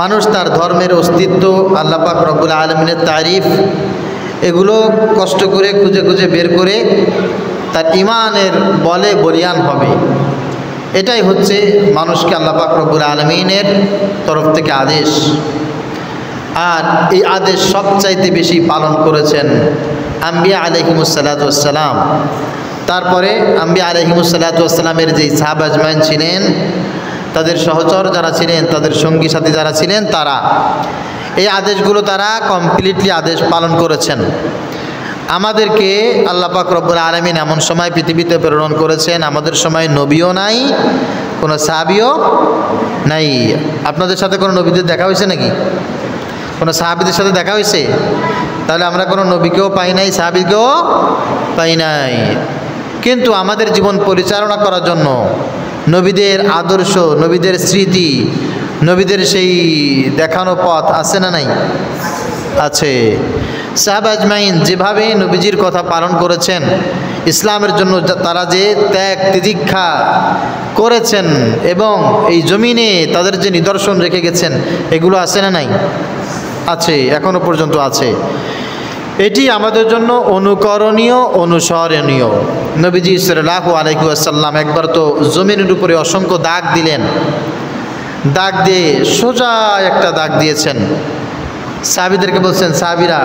মানুষ তার ধর্মের অস্তিত্ব, আল্লাহ পাক রব্বুল আলামিনের তারিফ, এগুলো কষ্ট করে খুঁজে খুঁজে বের করে তার ইমানের বলে বলিয়ান হবে। এটাই হচ্ছে মানুষকে আল্লাহ পাক রব্বুল আলামিনের তরফ থেকে আদেশ। আর এই আদেশ সবচাইতে বেশি পালন করেছেন আম্বিয়া আলাইহিমুসসালাতু ওয়াসসালাম। তারপরে আম্বিয়া আলাইহিমুসসালাতু ওয়াসসালামের যেই সাহাবা আজমাইন ছিলেন, তাদের সহচর যারা ছিলেন, তাদের সঙ্গী সাথী যারা ছিলেন, তারা এই আদেশগুলো তারা কমপ্লিটলি আদেশ পালন করেছেন। আমাদেরকে আল্লাহ পাক রব্বুল আলামিন এমন সময় পৃথিবীতে প্রেরণ করেছেন, আমাদের সময় নবীও নাই, কোনো সাহাবীও নাই। আপনাদের সাথে কোনো নবীদের দেখা হয়েছে নাকি? কোনো সাহাবীদের সাথে দেখা হয়েছে? তাহলে আমরা কোনো নবীকেও পাই নাই, সাহাবীকেও পাই নাই। কিন্তু আমাদের জীবন পরিচালনা করার জন্য নবীদের আদর্শ, নবীদের স্মৃতি, নবীদের সেই দেখানো পথ আছে না নাই? আছে। সাহাবা আজমাইন যেভাবে নবীজির কথা পালন করেছেন, ইসলামের জন্য তারা যে ত্যাগ তিতিক্ষা করেছেন এবং এই জমিনে তাদের যে নিদর্শন রেখে গেছেন, এগুলো আছে না নাই? আছে, এখনো পর্যন্ত আছে। এটি আমাদের জন্য অনুকরণীয়, অনুসরণীয়। নবীজি সাল্লাল্লাহু আলাইহি ওয়াসাল্লাম একবার তো জমিনের উপরে অসংখ্য দাগ দিলেন, দাগ দিয়ে সোজা একটা দাগ দিয়েছেন। সাহাবীদেরকে বলছেন, সাহাবীরা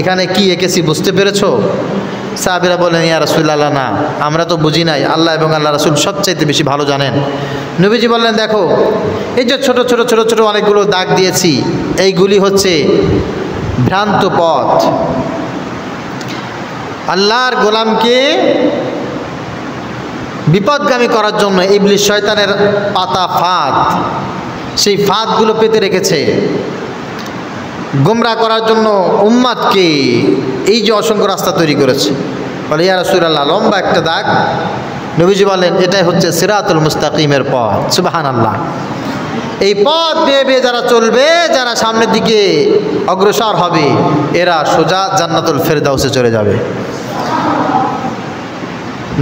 এখানে কি এঁকেছি বুঝতে পেরেছো? সাহাবীরা বলেন, ইয়া রাসূলুল্লাহ, না, আমরা তো বুঝি নাই, আল্লাহ এবং আল্লাহ রাসূল সবচাইতে বেশি ভালো জানেন। নবীজি বললেন, দেখো এই যে ছোট ছোট ছোট ছোট অনেকগুলো দাগ দিয়েছি, এইগুলি হচ্ছে ভ্রান্ত পথ। আল্লাহর গোলামকে বিপদগামী করার জন্য ইবলিস শয়তানের পাতা ফাঁদ, সেই ফাঁদগুলো পেতে রেখেছে গোমরাহ করার জন্য উম্মাদকে। এই যে অসংখ্য রাস্তা তৈরি করেছে, বলে ইয়া রাসূলুল্লাহ, লম্বা একটা দাগ। নবীজি বলেন, এটাই হচ্ছে সিরাতুল মুস্তাকিমের পথ। সুবহানাল্লাহ। এই পথ বেয়ে বেয়ে যারা চলবে, যারা সামনের দিকে অগ্রসর হবে, এরা সোজা জান্নাতুল ফেরদাউসে চলে যাবে।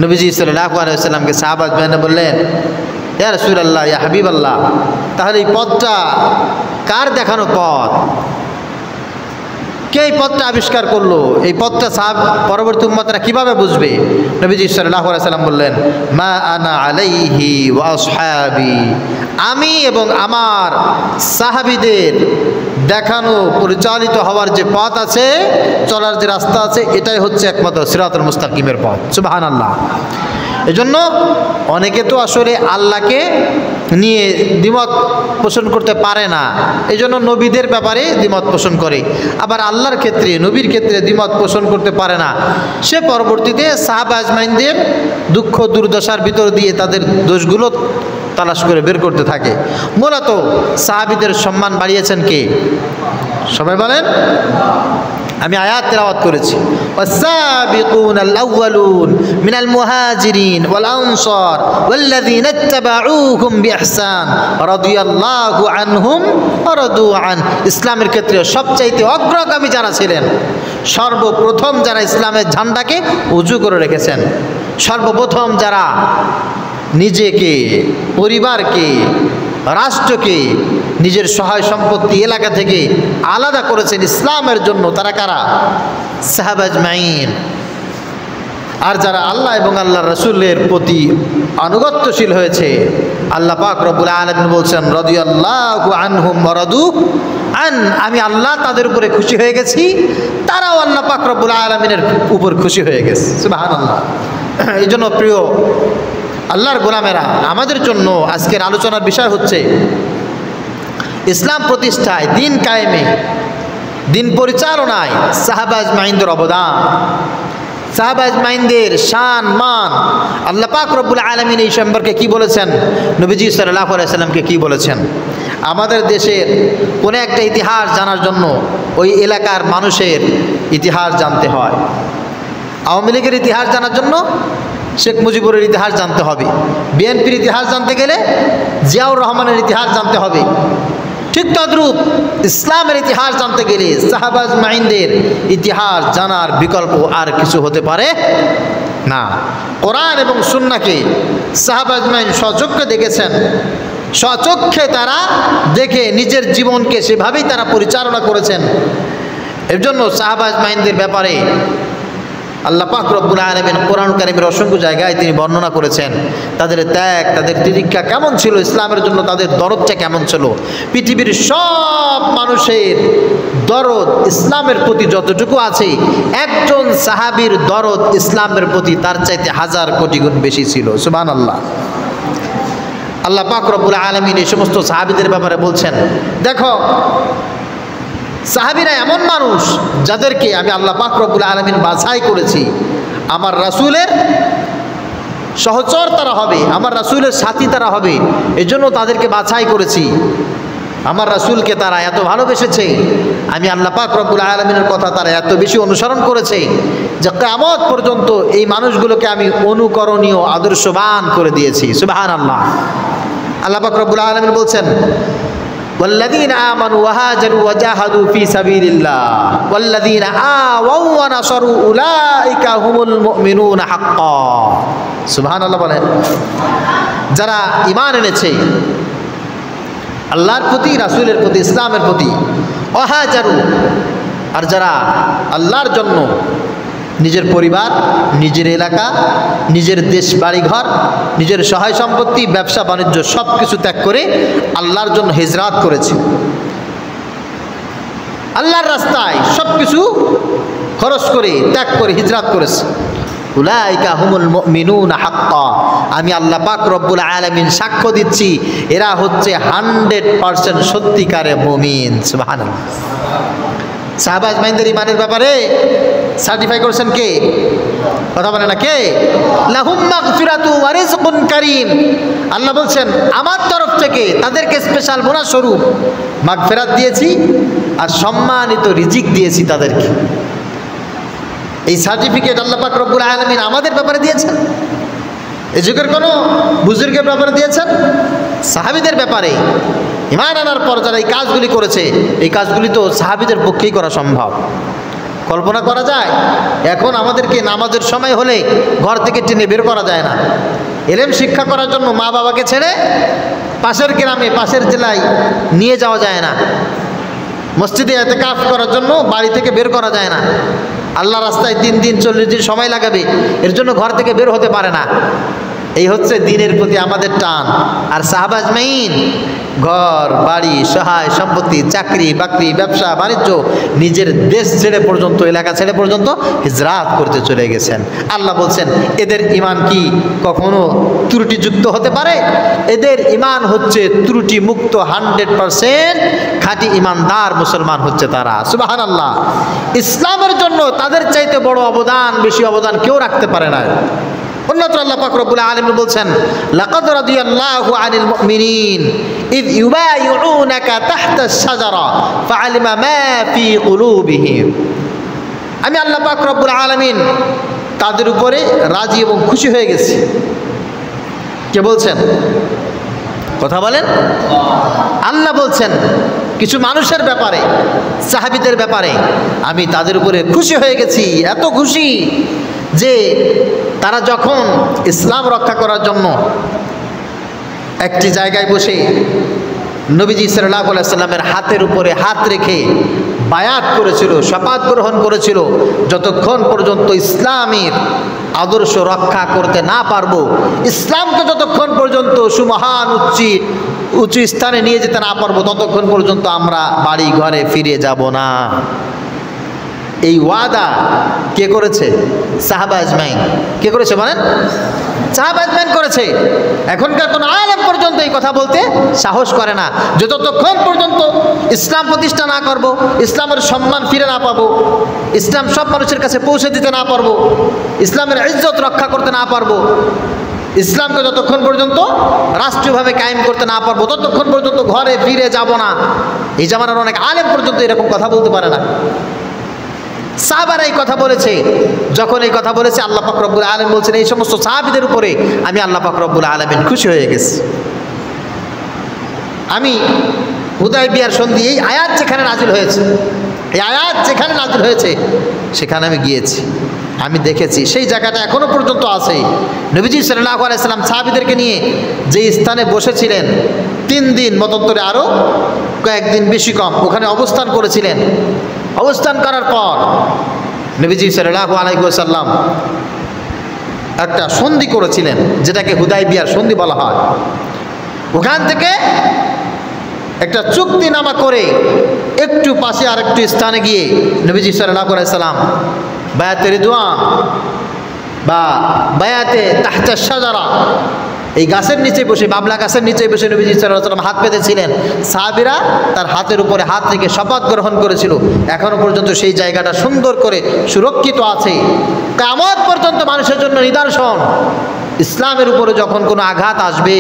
নবীজি সাল্লাল্লাহু আলাইহি ওয়াসাল্লামকে সাহাবা আজমাইন বললেন, ইয়া রাসূলুল্লাহ, ইয়া হাবিবাল্লাহ, তাহলে এই পথটা কার দেখানো পথ? কে এই পথটা আবিষ্কার করলো? এই পথটা পরবর্তী উম্মতরা কিভাবে বুঝবে? নবীজি সাল্লাল্লাহু আলাইহি ওয়াসাল্লাম বললেন, মা আনা আলাইহি ওয়া আসহাবি, আমি এবং আমার সাহাবীদের দেখানো পরিচালিত হওয়ার যে পথ আছে, চলার যে রাস্তা আছে, এটাই হচ্ছে একমাত্র সিরাতুল মুস্তাকিমের পথ। সুবহানাল্লাহ। এজন্য অনেকে তো আসলে আল্লাহকে নিয়ে দ্বিমত পোষণ করতে পারে না, এই জন্য নবীদের ব্যাপারে দ্বিমত পোষণ করে। আবার আল্লাহর ক্ষেত্রে, নবীর ক্ষেত্রে দ্বিমত পোষণ করতে পারে না। সে পরবর্তীতে সাহাবা আজমাইনদের দুঃখ দুর্দশার ভিতর দিয়ে তাদের দোষগুলো তালাশ করে বের করতে থাকে। মূলত সাহাবীদের সম্মান বাড়িয়েছেন কে? সবাই বলেন। আমি আয়াত তেলাওয়াত করেছি, ওয়াস-সাবিকুনাল আউয়ালুন মিনাল মুহাজিরিন ওয়াল আনসার ওয়াল্লাযীনা ইত্তাবাউহুম বিইহসান রাদিয়াল্লাহু আনহুম ওয়া রাদু আন। ইসলামের ক্ষেত্রে সবচাইতে অগ্রগামী যারা ছিলেন, সর্বপ্রথম যারা ইসলামের ঝান্ডাকে উঁচু করে রেখেছেন, সর্বপ্রথম যারা নিজেকে, পরিবারকে, রাষ্ট্রকে, নিজের সহায় সম্পত্তি এলাকা থেকে আলাদা করেছেন ইসলামের জন্য, তারা কারা? সাহাবা আজমাইন। আর যারা আল্লাহ এবং আল্লাহ রাসূলের প্রতি আনুগত্যশীল হয়েছে, আল্লাহ পাক রব্বুল আলামিন বলছেন, রাদিয়াল্লাহু আনহুম ওয়া রাদু আন, আমি আল্লাহ তাদের উপরে খুশি হয়ে গেছি, তারাও আল্লাহ পাক রব্বুল আলামিনের উপর খুশি হয়ে গেছে। সুবহানাল্লাহ। এই জন্য প্রিয় আল্লাহর গোলামেরা, আমাদের জন্য আজকের আলোচনার বিষয় হচ্ছে ইসলাম প্রতিষ্ঠায়, দিন কায়েমে, দিন পরিচালনায় সাহাবা আজমাইনদের অবদান, সাহাবা আজমাইনদের শান মান। আল্লাহ পাক রব্বুল আলামিন এই সম্পর্কে কি বলেছেন, নবীজি সাল্লাল্লাহু আলাইহি ওয়াসাল্লামকে কি বলেছেন? আমাদের দেশের কোনো একটা ইতিহাস জানার জন্য ওই এলাকার মানুষের ইতিহাস জানতে হয়। আওয়ামী লীগের ইতিহাস জানার জন্য শেখ মুজিবুরের ইতিহাস জানতে হবে, বিএনপির ইতিহাস জানতে গেলে জিয়াউর রহমানের ইতিহাস জানতে হবে। ঠিক তদ্রূপ ইসলামের ইতিহাস জানতে গেলে সাহাবা আজমাইনদের ইতিহাস জানার বিকল্প আর কিছু হতে পারে না। কোরআন এবং সুন্নাহকে সাহাবা আজমাইন সচক্ষে দেখেছেন, স্বচক্ষে তারা দেখে নিজের জীবনকে সেভাবেই তারা পরিচালনা করেছেন। এর জন্য সাহাবা আজমাইনদের ব্যাপারে আল্লাহ পাক রব্বুল আলামিন কোরআন কারীমের অসংখ্য জায়গায় তিনি বর্ণনা করেছেন তাদের ত্যাগ, তাদের তিতিক্ষা কেমন ছিল, ইসলামের জন্য তাদের দরদটা কেমন ছিল। পৃথিবীর সব মানুষের দরদ ইসলামের প্রতি যতটুকু আছে, একজন সাহাবীর দরদ ইসলামের প্রতি তার চাইতে 1000 কোটি গুণ বেশি ছিল। সুবহানাল্লাহ। আল্লাহ পাক রব্বুল আলামিন এই সমস্ত সাহাবীদের ব্যাপারে বলছেন, দেখো সাহাবীরা এমন মানুষ যাদেরকে আমি আল্লাহ পাক রব্বুল আলামিন বাছাই করেছি, আমার রাসূলের সহচর তারা হবে, আমার রাসূলের সাথী তারা হবে, এজন্য তাদেরকে বাছাই করেছি। আমার রাসূলকে তারা এত ভালোবেসেছে, আমি আল্লাহ পাক রব্বুল আলামিনের কথা তারা এত বেশি অনুসরণ করেছে যে কিয়ামত পর্যন্ত এই মানুষগুলোকে আমি অনুকরণীয় আদর্শবান করে দিয়েছি। সুবহানাল্লাহ। আল্লাহ পাক রব্বুল আলামিন বলছেন, والذين آمنوا وهاجروا وجاهدوا في سبيل الله والذين آووا ونصروا أولئك هم المؤمنون حقا। সুবহানাল্লাহ বলেন। যারা ঈমান এনেছে আল্লাহর প্রতি, রাসূলের প্রতি, ইসলামের প্রতি, ওয়াহাজারু, আর যারা আল্লাহর জন্য নিজের পরিবার, নিজের এলাকা, নিজের দেশ বাড়িঘর, নিজের সহায় সম্পত্তি, ব্যবসা বাণিজ্য সব কিছু ত্যাগ করে আল্লাহর জন্য হিজরাত করেছে, আল্লাহর রাস্তায় সব কিছু খরচ করে ত্যাগ করে হিজরাত করেছে। উলাইকা হুমুল মুমিনুনা হাক্কা। আমি আল্লাহ পাক রব্বুল আলামিন সাক্ষ্য দিচ্ছি এরা হচ্ছে 100% সত্যিকারের মুমিন। সুবহানাল্লাহ। সাহাবা আজমাইনদের ঈমানের ব্যাপারে সার্টিফাই করেছেন কে? কথা বলে না কে? লাহুম মাগফিরাতু ওয়া রিজকুন কারীম। আল্লাহ বলছেন আমার তরফ থেকে তাদেরকে স্পেশাল বোনাস স্বরূপ মাগফিরাত দিয়েছি আর সম্মানিত রিজিক দিয়েছি তাদেরকে। এই সার্টিফিকেট আল্লাহ পাক রব্বুল আলামিন আমাদের ব্যাপারে দিয়েছেন, এই যুগের কোনো বুজুর্গের ব্যাপারে দিয়েছেন, সাহাবীদের ব্যাপারে। ঈমান আনার পর যারা এই কাজগুলি করেছে, এই কাজগুলি তো সাহাবীদের পক্ষেই করা সম্ভব। কল্পনা করা যায় এখন আমাদেরকে নামাজের সময় হলে ঘর থেকে টেনে বের করা যায় না, এলেম শিক্ষা করার জন্য মা বাবাকে ছেড়ে পাশের গ্রামে, পাশের জেলায় নিয়ে যাওয়া যায় না, মসজিদে ইতিকাফ করার জন্য বাড়ি থেকে বের করা যায় না, আল্লাহ রাস্তায় 3 দিন 40 দিন সময় লাগাবে, এর জন্য ঘর থেকে বের হতে পারে না। এই হচ্ছে দ্বীনের প্রতি আমাদের টান। আর সাহাবা আজমাইন ঘর বাড়ি, সহায় সম্পত্তি, চাকরি বাকরি, ব্যবসা বাণিজ্য, নিজের দেশ ছেড়ে পর্যন্ত, এলাকা ছেড়ে পর্যন্ত হিজরাত করতে চলে গেছেন। আল্লাহ বলছেন এদের ঈমান কি কখনো ত্রুটিযুক্ত হতে পারে? এদের ঈমান হচ্ছে ত্রুটি মুক্ত, 100% খাঁটি ঈমানদার মুসলমান হচ্ছে তারা। সুবহানাল্লাহ। ইসলামের জন্য তাদের চাইতে বড় অবদান, বেশি অবদান কেউ রাখতে পারে না। অন্যত্র আল্লাহ পাক রব্বুল আলামিন বলছেন, লাকাদ রাদিয়াল্লাহু আনিল মুমিনিন ইয ইউবাইউনাকা তাহতা আশ-শাজারা ফাআলিমা মা ফি কুলুবিহিম। আমি আল্লাহ পাক রব্বুল আলামিন তাদের উপরে রাজি এবং খুশি হয়ে গেছি। কে বলছেন? কথা বলেন। আল্লাহ বলছেন কিছু মানুষের ব্যাপারে, সাহাবীদের ব্যাপারে আমি তাদের উপরে খুশি হয়ে গেছি, এত খুশি যে তারা যখন ইসলাম রক্ষা করার জন্য একটি জায়গায় বসে নবীজি সাল্লাল্লাহু আলাইহি সাল্লামের হাতের উপরে হাত রেখে বায়াত করেছিল, শপথ গ্রহণ করেছিল, যতক্ষণ পর্যন্ত ইসলামের আদর্শ রক্ষা করতে না পারবো, ইসলামকে যতক্ষণ পর্যন্ত সুমহান উচ্চ স্থানে নিয়ে যেতে না পারবো, ততক্ষণ পর্যন্ত আমরা বাড়ি ঘরে ফিরে যাব না। এই ওয়াদা কে করেছে? সাহাবা আজমাইন। কে করেছে বলেন? সাহাবা আজমাইন করেছে। এখনকার কোন আলেম পর্যন্ত এই কথা বলতে সাহস করে না, যতক্ষণ পর্যন্ত ইসলাম প্রতিষ্ঠা না করব, ইসলামের সম্মান ফিরে না পাবো, ইসলাম সব মানুষের কাছে পৌঁছে দিতে না পারবো, ইসলামের ইজ্জত রক্ষা করতে না পারবো, ইসলামকে যতক্ষণ পর্যন্ত রাষ্ট্রীয়ভাবে কায়েম করতে না পারবো, ততক্ষণ পর্যন্ত ঘরে ফিরে যাব না। এই জামানার অনেক আলেম পর্যন্ত এরকম কথা বলতে পারে না। সাহাবারা এই কথা বলেছে। যখন এই কথা বলেছে, আল্লাহ পাক রব্বুল আলামিন বলছেন এই সমস্ত সাহাবীদের উপরে আমি আল্লাহ পাক রব্বুল আলামিন খুশি হয়ে গেছি। আমি হুদায়বিয়ার সন্ধি, এই আয়াত যেখানে নাজিল হয়েছে, এই আয়াত যেখানে নাজিল হয়েছে সেখানে আমি গিয়েছি, আমি দেখেছি। সেই জায়গাটা এখনো পর্যন্ত আছে। নবীজি সাল্লাল্লাহু আলাইহি সাল্লাম সাহাবীদেরকে নিয়ে যে স্থানে বসেছিলেন, 3 দিন মতান্তরে আরও কয়েকদিন বেশি কম ওখানে অবস্থান করেছিলেন। অবস্থান করার পর নবীজি সাল্লাল্লাহু আলাইহি ওয়াসাল্লাম একটা সন্ধি করেছিলেন, যেটাকে হুদাইবিয়ার সন্ধি বলা হয়। ওখান থেকে একটা চুক্তিনামা করে একটু পাশে আরেকটু স্থানে গিয়ে নবীজি সাল্লাল্লাহু আলাইহি ওয়াসাল্লাম বায়াতে রিদওয়ান বা বায়াতে তাহতা শাজারা, এই গাছের নিচে বসে, বাবলা গাছের নিচে বসে নবীজি সাল্লাল্লাহু আলাইহি ওয়াসাল্লাম হাত পেতেছিলেন। সাহাবীরা তার হাতের উপরে হাত রেখে শপথ গ্রহণ করেছিল। এখনো পর্যন্ত সেই জায়গাটা সুন্দর করে সুরক্ষিত আছে। কিয়ামত পর্যন্ত মানুষের জন্য নিদর্শন। ইসলামের উপরে যখন কোনো আঘাত আসবে,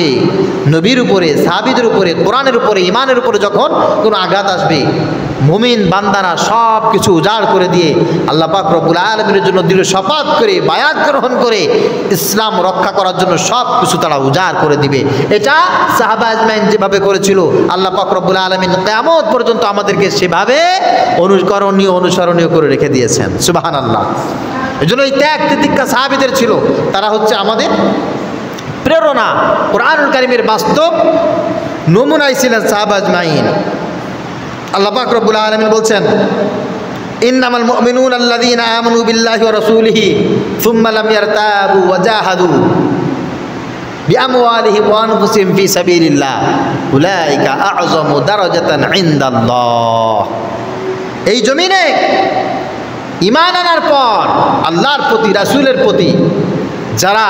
নবীর উপরে, সাহাবীদের উপরে, কোরআনের উপরে, ইমানের উপরে যখন কোনো আঘাত আসবে, মুমিন বান্দারা সব কিছু উজাড় করে দিয়ে আল্লাহ পাক রব্বুল আলামিনের জন্য দৃঢ় শপথ করে বায়াত গ্রহণ করে ইসলাম রক্ষা করার জন্য সব কিছু তারা উজাড় করে দিবে। এটা সাহাবা আজমাইন যেভাবে করেছিল, আল্লাহ পাক রব্বুল আলামিন কিয়ামত পর্যন্ত আমাদেরকে সেভাবে অনুসরণীয় করে রেখে দিয়েছেন। সুবহানাল্লাহ। এই জন্য এই ত্যাগ তিতিক্ষা সাহাবীদের ছিল। তারা হচ্ছে আমাদের প্রেরণা। কোরআনুল কারীমের বাস্তব নমুনাই ছিলেন সাহাবা আজমাইন। আল্লাহ পাক রব্বুল আলামিন বলছেন, ইন্নামাল মুমিনুনা আল্লাযীনা আমানু বিল্লাহি ওয়া রাসূলিহি সুম্মা লাম ইয়ারতাবু ওয়া জাহাদু বিআমওয়ালিহিম ওয়া আনফুসিহিম ফি সাবিলিল্লাহ উলাইকা আ'যামু দারাজাতান ইনদাল্লাহ। এই জমিনে ঈমান আনার পর আল্লাহর প্রতি, রাসূলের প্রতি যারা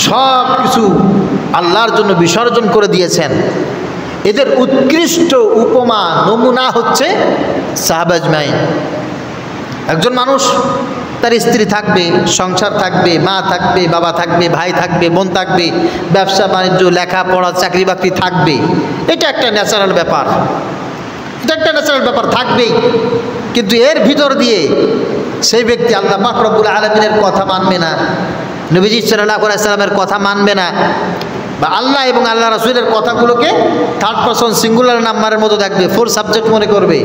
সব কিছু আল্লাহর জন্য বিসর্জন করে দিয়েছেন, এদের উৎকৃষ্ট উপমা নমুনা হচ্ছে সাহাবা আজমাইন। একজন মানুষ, তার স্ত্রী থাকবে, সংসার থাকবে, মা থাকবে, বাবা থাকবে, ভাই থাকবে, বোন থাকবে, ব্যবসা বাণিজ্য, লেখাপড়া, চাকরি বাকরি থাকবে। এটা একটা ন্যাচারাল ব্যাপার, এটা একটা ন্যাচারাল ব্যাপার থাকবেই। কিন্তু এর ভিতর দিয়ে সেই ব্যক্তি আল্লাহ পাক রব্বুল আলামিনের কথা মানবে না, নবীজি সাল্লাল্লাহু আলাইহি ওয়াসাল্লামের কথা মানবে না, বা আল্লাহ এবং আল্লাহ রাসূলের কথাগুলোকে থার্ড পারসন সিঙ্গুলার নাম্বারের মতো দেখবে, 4 সাবজেক্ট মনে করবে।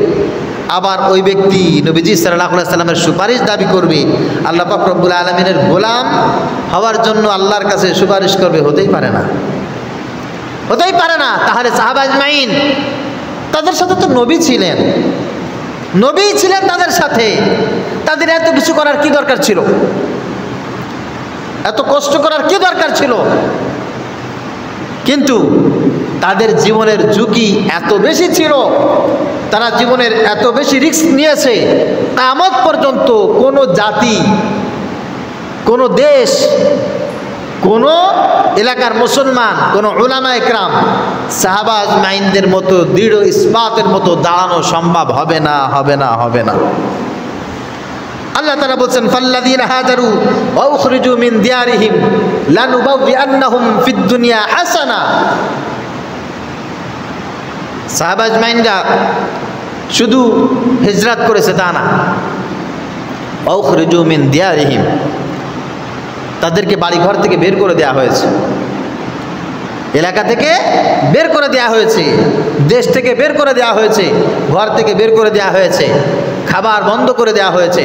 আবার ওই ব্যক্তি নবীজি সাল্লাল্লাহু আলাইহি ওয়াসাল্লামের সুপারিশ দাবি করবে, আল্লাহ পাক রব্বুল আলামিনের গোলাম হওয়ার জন্য আল্লাহর কাছে সুপারিশ করবে। হতেই পারে না, হতেই পারে না। তাহলে সাহাবা আজমাইন, তাদের সাথে তো নবী ছিলেন, নবী ছিলেন তাদের সাথে। তাদের এত কিছু করার কি দরকার ছিল? এত কষ্ট করার কি দরকার ছিল? কিন্তু তাদের জীবনের ঝুঁকি এত বেশি ছিল, তারা জীবনের এত বেশি রিস্ক নিয়েছে, কিয়ামত পর্যন্ত কোনো জাতি, কোনো দেশ, কোনো এলাকার মুসলমান, কোনো উলামা ইকরাম সাহাবা আজমাইনদের মতো দৃঢ় ইসবাতের মতো দাঁড়ানো সম্ভব হবে না, হবে না, হবে না। আল্লাহ তাআলা বলছেন, ফাল্লাযীনা হাজারু ওয়া উখরিজু মিন দিয়ারিহিম লানুবাউইআন্নাহুম ফিদ দুনিয়া হাসানা। সাহাবা আজমাইনরা শুধু হিজরত করেছে তা না, ওয়া উখরিজু মিন দিয়ারিহিম, তাদেরকে বাড়িঘর থেকে বের করে দেওয়া হয়েছে, এলাকা থেকে বের করে দেওয়া হয়েছে, দেশ থেকে বের করে দেওয়া হয়েছে, ঘর থেকে বের করে দেওয়া হয়েছে, খাবার বন্ধ করে দেওয়া হয়েছে।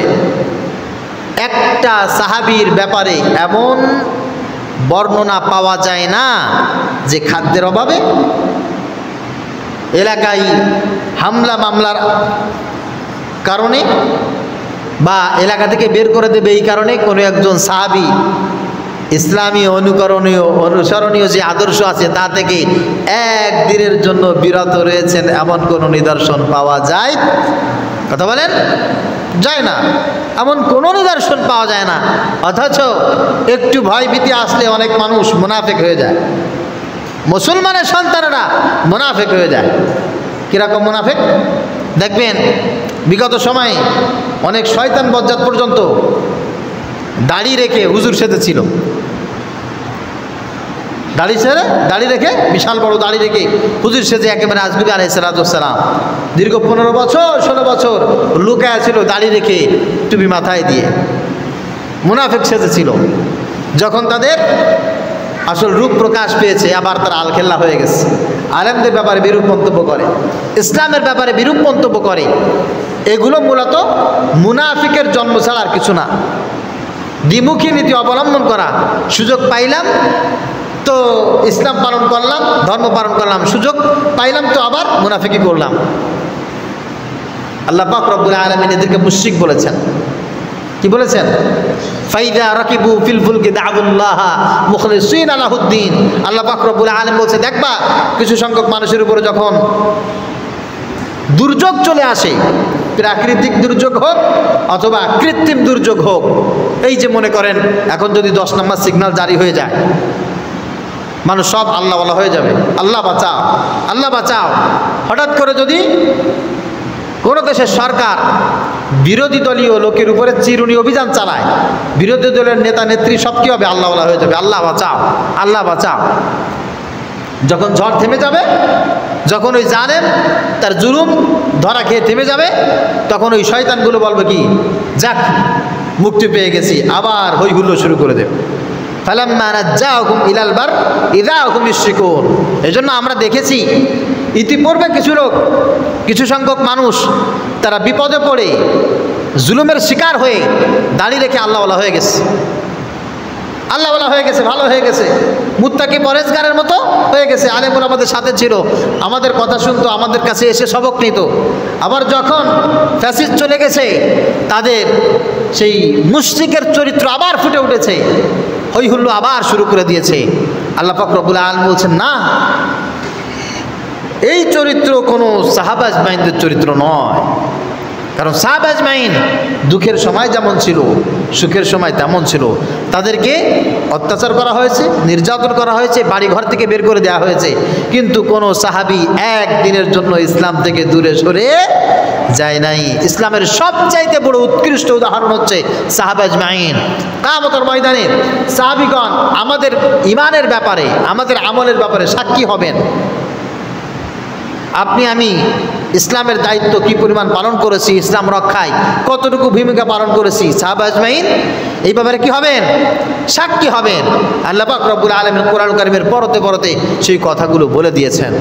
একটা সাহাবীর ব্যাপারে এমন বর্ণনা পাওয়া যায় না যে খাদ্যের অভাবে এলাকায় হামলা মামলার কারণে বা এলাকা থেকে বের করে দেবে এই কারণে কোনো একজন সাহাবী ইসলামী অনুসরণীয় যে আদর্শ আছে তা থেকে একদিনের জন্য বিরত রয়েছেন, এমন কোনো নিদর্শন পাওয়া যায়? কথা বলেন, যায় না। এমন কোনো নিদর্শন পাওয়া যায় না। অথচ একটু ভয় ভীতি আসলে অনেক মানুষ মুনাফিক হয়ে যায়, মুসলমানের সন্তানেরা মুনাফিক হয়ে যায়। কীরকম মুনাফিক? দেখবেন বিগত সময়ে অনেক শয়তান বজ্জাত পর্যন্ত দাড়ি রেখে হুজুর সেজেছিল। দাড়ি রেখে, বিশাল বড় দাড়ি রেখে হুজুর সেজে একেবারে আসবে আলাইহিস সালাতু ওয়াস সালাম। দীর্ঘ 15 বছর 16 বছর লুকায়া ছিল দাড়ি রেখে, টুপি মাথায় দিয়ে মুনাফিক সেজেছিল। যখন তাদের আসল রূপ প্রকাশ পেয়েছে, আবার তারা আলখেল্লা হয়ে গেছে। আলেমদের ব্যাপারে বিরূপ মন্তব্য করে, ইসলামের ব্যাপারে বিরূপ মন্তব্য করে। এগুলো মূলত মুনাফিকের জন্ম ছাড়া আর কিছু না। দ্বিমুখী নীতি অবলম্বন করা, সুযোগ পাইলাম তো তো ইসলাম পালন করলাম, ধর্ম পালন করলাম, সুযোগ পাইলাম তো আবার মুনাফিকি করলাম। আল্লাহ পাক রব্বুল আলামিন এদেরকে মুশরিক বলেছেন। কি বলেছেন? ফাইদা রাকিবু ফিল ফুলকি দাউল্লাহ মুখলিসিনা লাহুদ্দিন। আল্লাহ পাক রব্বুল আলামিন বলছে, দেখবা কিছু সংখ্যক মানুষের উপরে যখন দুর্যোগ চলে আসে, প্রাকৃতিক দুর্যোগ হোক অথবা কৃত্রিম দুর্যোগ হোক, এই যে মনে করেন এখন যদি 10 নম্বর সিগন্যাল জারি হয়ে যায়, মানুষ সব আল্লাহওয়ালা হয়ে যাবে, আল্লাহ বাঁচাও আল্লাহ বাঁচাও। হঠাৎ করে যদি কোনো দেশের সরকার বিরোধী দলীয় লোকের উপরে চিরুনি অভিযান চালায়, বিরোধী দলের নেতা নেত্রী সব কী হবে? আল্লাহওয়ালা হয়ে যাবে, আল্লাহ বাঁচাও আল্লাহ বাঁচাও। যখন ঝড় থেমে যাবে, যখন ওই জালেম তার জুলুম ধরা খেয়ে থেমে যাবে, তখন ওই শয়তানগুলো বলবে কি, যাক মুক্তি পেয়ে গেছি, আবার হই হুল্লো শুরু করে দেবে। ফালাম্মা নাজ্জাহুম ইলাল বার ইযা হুম ইউশরিকুন। এজন্য আমরা দেখেছি ইতিপূর্বে কিছু লোক, কিছু সংখ্যক মানুষ তারা বিপদে পড়ে জুলুমের শিকার হয়ে দাঁড়িয়ে রেখে আল্লাহওয়ালা হয়ে গেছে, আল্লাহওয়ালা হয়ে গেছে, ভালো হয়ে গেছে, মুত্তাকি পরেজগারের মতো হয়ে গেছে। আলেমুল আমাদের সাথে ছিল, আমাদের কথা শুনতো, আমাদের কাছে এসে সবক নিত। আবার যখন ফ্যাসিস্ট চলে গেছে, তাদের সেই মুশরিকের চরিত্র আবার ফুটে উঠেছে, হই হুল্লো আবার শুরু করে দিয়েছে। আল্লাহ পাক রব্বুল আলামিন বলছেন, না, এই চরিত্র কোনো সাহাবা আজমাইনদের চরিত্র নয়। কারণ সাহাবা আজমাইন দুঃখের সময় যেমন ছিল, সুখের সময় তেমন ছিল। তাদেরকে অত্যাচার করা হয়েছে, নির্যাতন করা হয়েছে, বাড়ি ঘর থেকে বের করে দেওয়া হয়েছে, কিন্তু কোনো সাহাবি একদিনের জন্য ইসলাম থেকে দূরে সরে যায় নাই। ইসলামের সবচাইতে বড় উৎকৃষ্ট উদাহরণ হচ্ছে সাহাবা আজমাইন। কিয়ামতের ময়দানে সাহাবিগণ আমাদের ঈমানের ব্যাপারে, আমাদের আমলের ব্যাপারে সাক্ষী হবেন। আপনি আমি ইসলামের দায়িত্ব কি পরিমাণ পালন করেছি, ইসলাম রক্ষায় কতটুকু ভূমিকা পালন করেছি, সাহাবা আজমাইন এই ব্যাপারে কি হবেন? সাক্ষী হবেন। আল্লাহ পাক রব্বুল আলামিন কোরআন কারীমের পরতে পরতে সেই কথাগুলো বলে দিয়েছেন।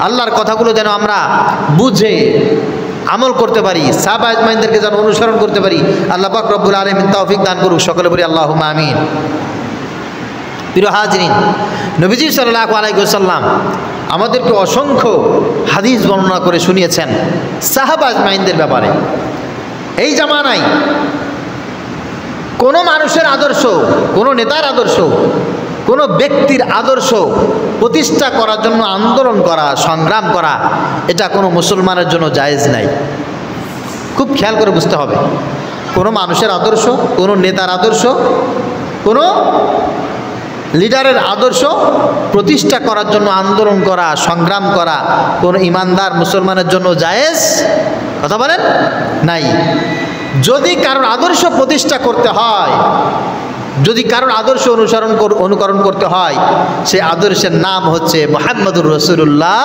আল্লাহর কথাগুলো যেন আমরা বুঝে আমল করতে পারি, সাহাবা আজমাইনদেরকে যেন অনুসরণ করতে পারি। আল্লাহ পাক রব্বুল আলামিন তৌফিক দান করুক। সকলে বলি আল্লাহুম্মা আমিন। প্রিয় হাজরিন, নবীজি সাল্লাল্লাহু আলাইহি ওয়াসাল্লাম আমাদেরকে অসংখ্য হাদিস বর্ণনা করে শুনিয়েছেন সাহাবা আজমাইনদের ব্যাপারে। এই জামানায় কোনো মানুষের আদর্শ, কোনো নেতার আদর্শ, কোনো ব্যক্তির আদর্শ প্রতিষ্ঠা করার জন্য আন্দোলন করা, সংগ্রাম করা, এটা কোনো মুসলমানের জন্য জায়েজ নাই। খুব খেয়াল করে বুঝতে হবে। কোনো মানুষের আদর্শ, কোনো নেতার আদর্শ, কোনো লিডারের আদর্শ প্রতিষ্ঠা করার জন্য আন্দোলন করা, সংগ্রাম করা কোন ইমানদার মুসলমানের জন্য জায়েজ, কথা বলেন, নাই। যদি কারোর আদর্শ প্রতিষ্ঠা করতে হয়, যদি কারোর আদর্শ অনুকরণ করতে হয়, সেই আদর্শের নাম হচ্ছে মুহাম্মদুর রাসূলুল্লাহ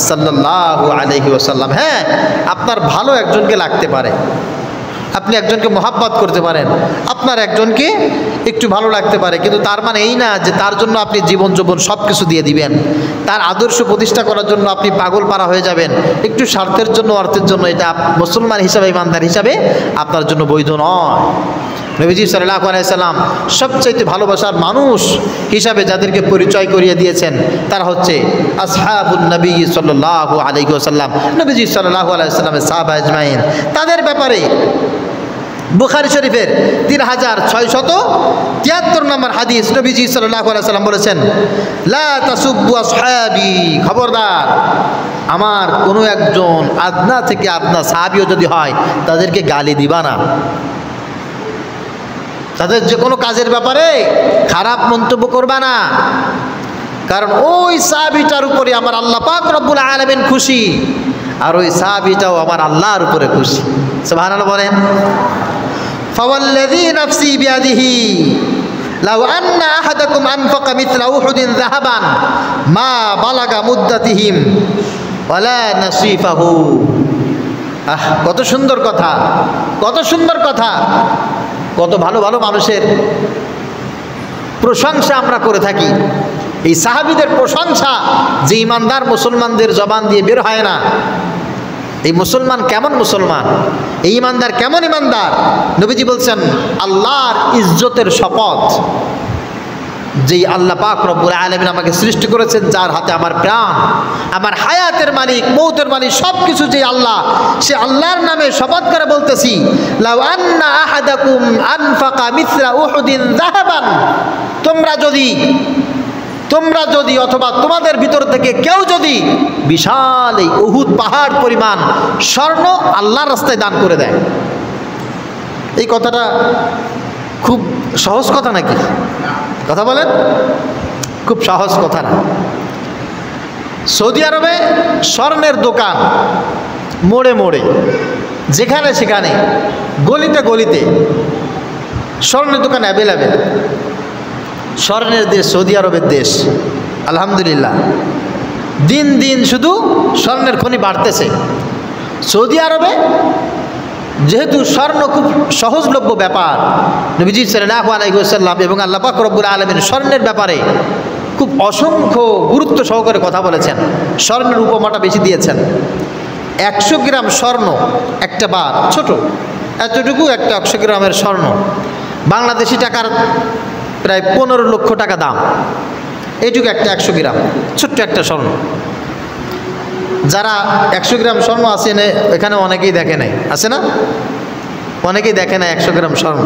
সাল্লাল্লাহু আলাইহি ওয়াসাল্লাম। হ্যাঁ, আপনার ভালো একজনকে লাগতে পারে, আপনি একজনকে মহাব্বত করতে পারেন, আপনার একজনকে একটু ভালো লাগতে পারে, কিন্তু তার মানে এই না যে তার জন্য আপনি জীবন যৌবন সব কিছু দিয়ে দিবেন। তার আদর্শ প্রতিষ্ঠা করার জন্য আপনি পাগল পারা হয়ে যাবেন একটু স্বার্থের জন্য, অর্থের জন্য। এটা মুসলমান হিসাবে, ইমানদার হিসাবে আপনার জন্য বৈধ নয়। নবীজি সাল্লাল্লাহু আলাইহি সাল্লাম সবচাইতে ভালোবাসার মানুষ হিসাবে যাদেরকে পরিচয় করিয়ে দিয়েছেন তারা হচ্ছে আসহাবুন নবী সাল্লাল্লাহু আলাইহি ওয়াসাল্লাম, নবীজি সাল্লাল্লাহু আলাইহি সাল্লামের সাহাবা আজমাইন। তাদের ব্যাপারে বুখারী শরীফের 3673 নম্বর হাদিস, নবীজি সাল্লাল্লাহু আলাইহি সাল্লাম বলেছেন, লা তাসুব্বু আসহাবি, খবরদার আমার কোনো একজন আদনা থেকে আদনা সাহাবীও যদি হয় তাদেরকে গালি দিবা না, তাদের যে কোনো কাজের ব্যাপারে খারাপ মন্তব্য করবা না। কারণ ওই সাহাবীটার উপরে আমার আল্লাহ পাক রব্বুল আলামিন খুশি, আর ওই সাহাবীটাও আমার আল্লাহর উপরে খুশি। সুবহানাল্লাহ বলেন। ফাওয়াল্লাযী নাফসি বিয়াদিহি লাউ আন্না আহাদাকুম আনফাকা মিথলা উহুদিন যাহাবান মা বালাগা মুদ্দাতিহিম ওয়ালা নাসিফাহু। কত সুন্দর কথা, কত সুন্দর কথা। কত ভালো ভালো মানুষের প্রশংসা আমরা করে থাকি। এই সাহাবীদের প্রশংসা যে ইমানদার মুসলমানদের জবান দিয়ে বের হয় না, এই মুসলমান কেমন মুসলমান, এই ইমানদার কেমন ইমানদার। নবীজি বলছেন, আল্লাহর ইজ্জতের শপথ, যেই আল্লাহ পাক রব্বুল আলামিন আমাকে সৃষ্টি করেছেন, যার হাতে আমার প্রাণ, আমার হায়াতের মালিক, মৌতের মালিক, সব কিছু যে আল্লাহ, সে আল্লাহর নামে শপথ করে বলতেছি, লাউ আন্না আহাদাকুম আনফাকা মিসলা উহুদিন যাহাবান, তোমরা যদি অথবা তোমাদের ভিতর থেকে কেউ যদি বিশাল এই উহুদ পাহাড় পরিমাণ স্বর্ণ আল্লাহর রাস্তায় দান করে দেয়। এই কথাটা খুব সহজ কথা নাকি? কথা বলেন, খুব সহজ কথা না। সৌদি আরবে স্বর্ণের দোকান মোড়ে মোড়ে, যেখানে সেখানে, গলিতে গলিতে স্বর্ণের দোকান অ্যাভেলেবেল। স্বর্ণের দেশ সৌদি আরবের দেশ, আলহামদুলিল্লাহ। দিন দিন শুধু স্বর্ণের খনি বাড়তেছে। সৌদি আরবে যেহেতু স্বর্ণ খুব সহজলভ্য ব্যাপার, নবীজি সাল্লাল্লাহু আলাইহি ওয়াসাল্লাম এবং আল্লাহ পাক রব্বুল আলামিন স্বর্ণের ব্যাপারে খুব অসংখ্য গুরুত্ব সহকারে কথা বলেছেন। স্বর্ণের উপমাটা বেশি দিয়েছেন। 100 গ্রাম স্বর্ণ একটা বার, ছোট এতটুকু একটা 100 গ্রামের স্বর্ণ, বাংলাদেশি টাকার প্রায় 15 লক্ষ টাকা দাম। এইটুকু একটা 100 গ্রাম ছোট্ট একটা স্বর্ণ। যারা 100 গ্রাম স্বর্ণ আছে এখানে অনেকেই দেখে নাই, আছে না? অনেকেই দেখে না 100 গ্রাম স্বর্ণ।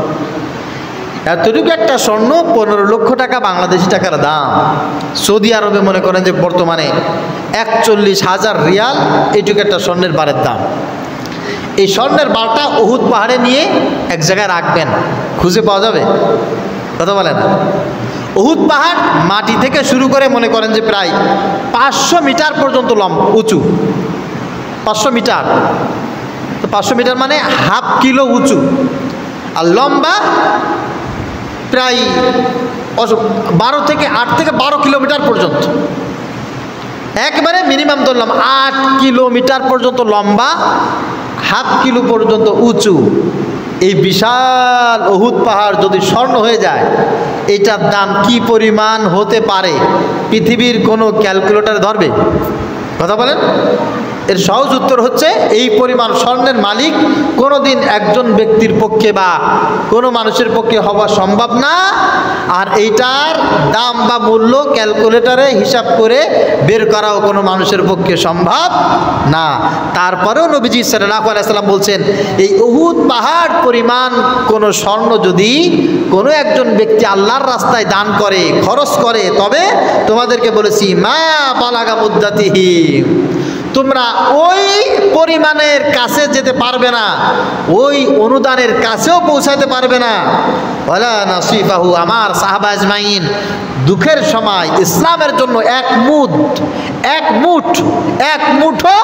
এতটুকু একটা স্বর্ণ 15 লক্ষ টাকা বাংলাদেশি টাকার দাম। সৌদি আরবে মনে করেন যে বর্তমানে 41,000 রিয়াল এইটুকু একটা স্বর্ণের বারের দাম। এই স্বর্ণের বারটা উহুদ পাহাড়ে নিয়ে এক জায়গায় রাখবেন, খুঁজে পাওয়া যাবে? কথা বলে না। উহুদ পাহাড় মাটি থেকে শুরু করে মনে করেন যে প্রায় 500 মিটার পর্যন্ত উঁচু। 500 মিটার, তো 500 মিটার মানে হাফ কিলো উঁচু, আর লম্বা প্রায় 8 থেকে 12 কিলোমিটার পর্যন্ত। একবারে মিনিমাম ধরলাম 8 কিলোমিটার পর্যন্ত লম্বা, হাফ কিলো পর্যন্ত উঁচু। এই বিশাল উহুদ পাহাড় যদি স্বর্ণ হয়ে যায়, এটার দাম কি পরিমাণ হতে পারে পৃথিবীর কোনো ক্যালকুলেটর ধরবে? কথা বলেন। এর সহজ উত্তর হচ্ছে, এই পরিমাণ স্বর্ণের মালিক কোনোদিন একজন ব্যক্তির পক্ষে বা কোনো মানুষের পক্ষে হওয়া সম্ভব না। আর এইটার দাম বা মূল্য ক্যালকুলেটরে হিসাব করে বের করাও কোনো মানুষের পক্ষে সম্ভব না। তারপরেও নবীজি সাল্লাল্লাহু আলাইহি ওয়াসাল্লাম বলছেন, এই উহুদ পাহাড় পরিমাণ কোনো স্বর্ণ যদি কোনো একজন ব্যক্তি আল্লাহর রাস্তায় দান করে, খরচ করে, তবে তোমাদেরকে বলেছি মা বালাগা মুদ্দাতিহি, তোমরা ওই পরিমাণের কাছে যেতে পারবে না, ওই অনুদানের কাছেও পৌঁছাতে পারবে না। ওয়ালা নাসিফাহু, আমার সাহাবা আজমাইন দুঃখের সময় ইসলামের জন্য এক মুঠো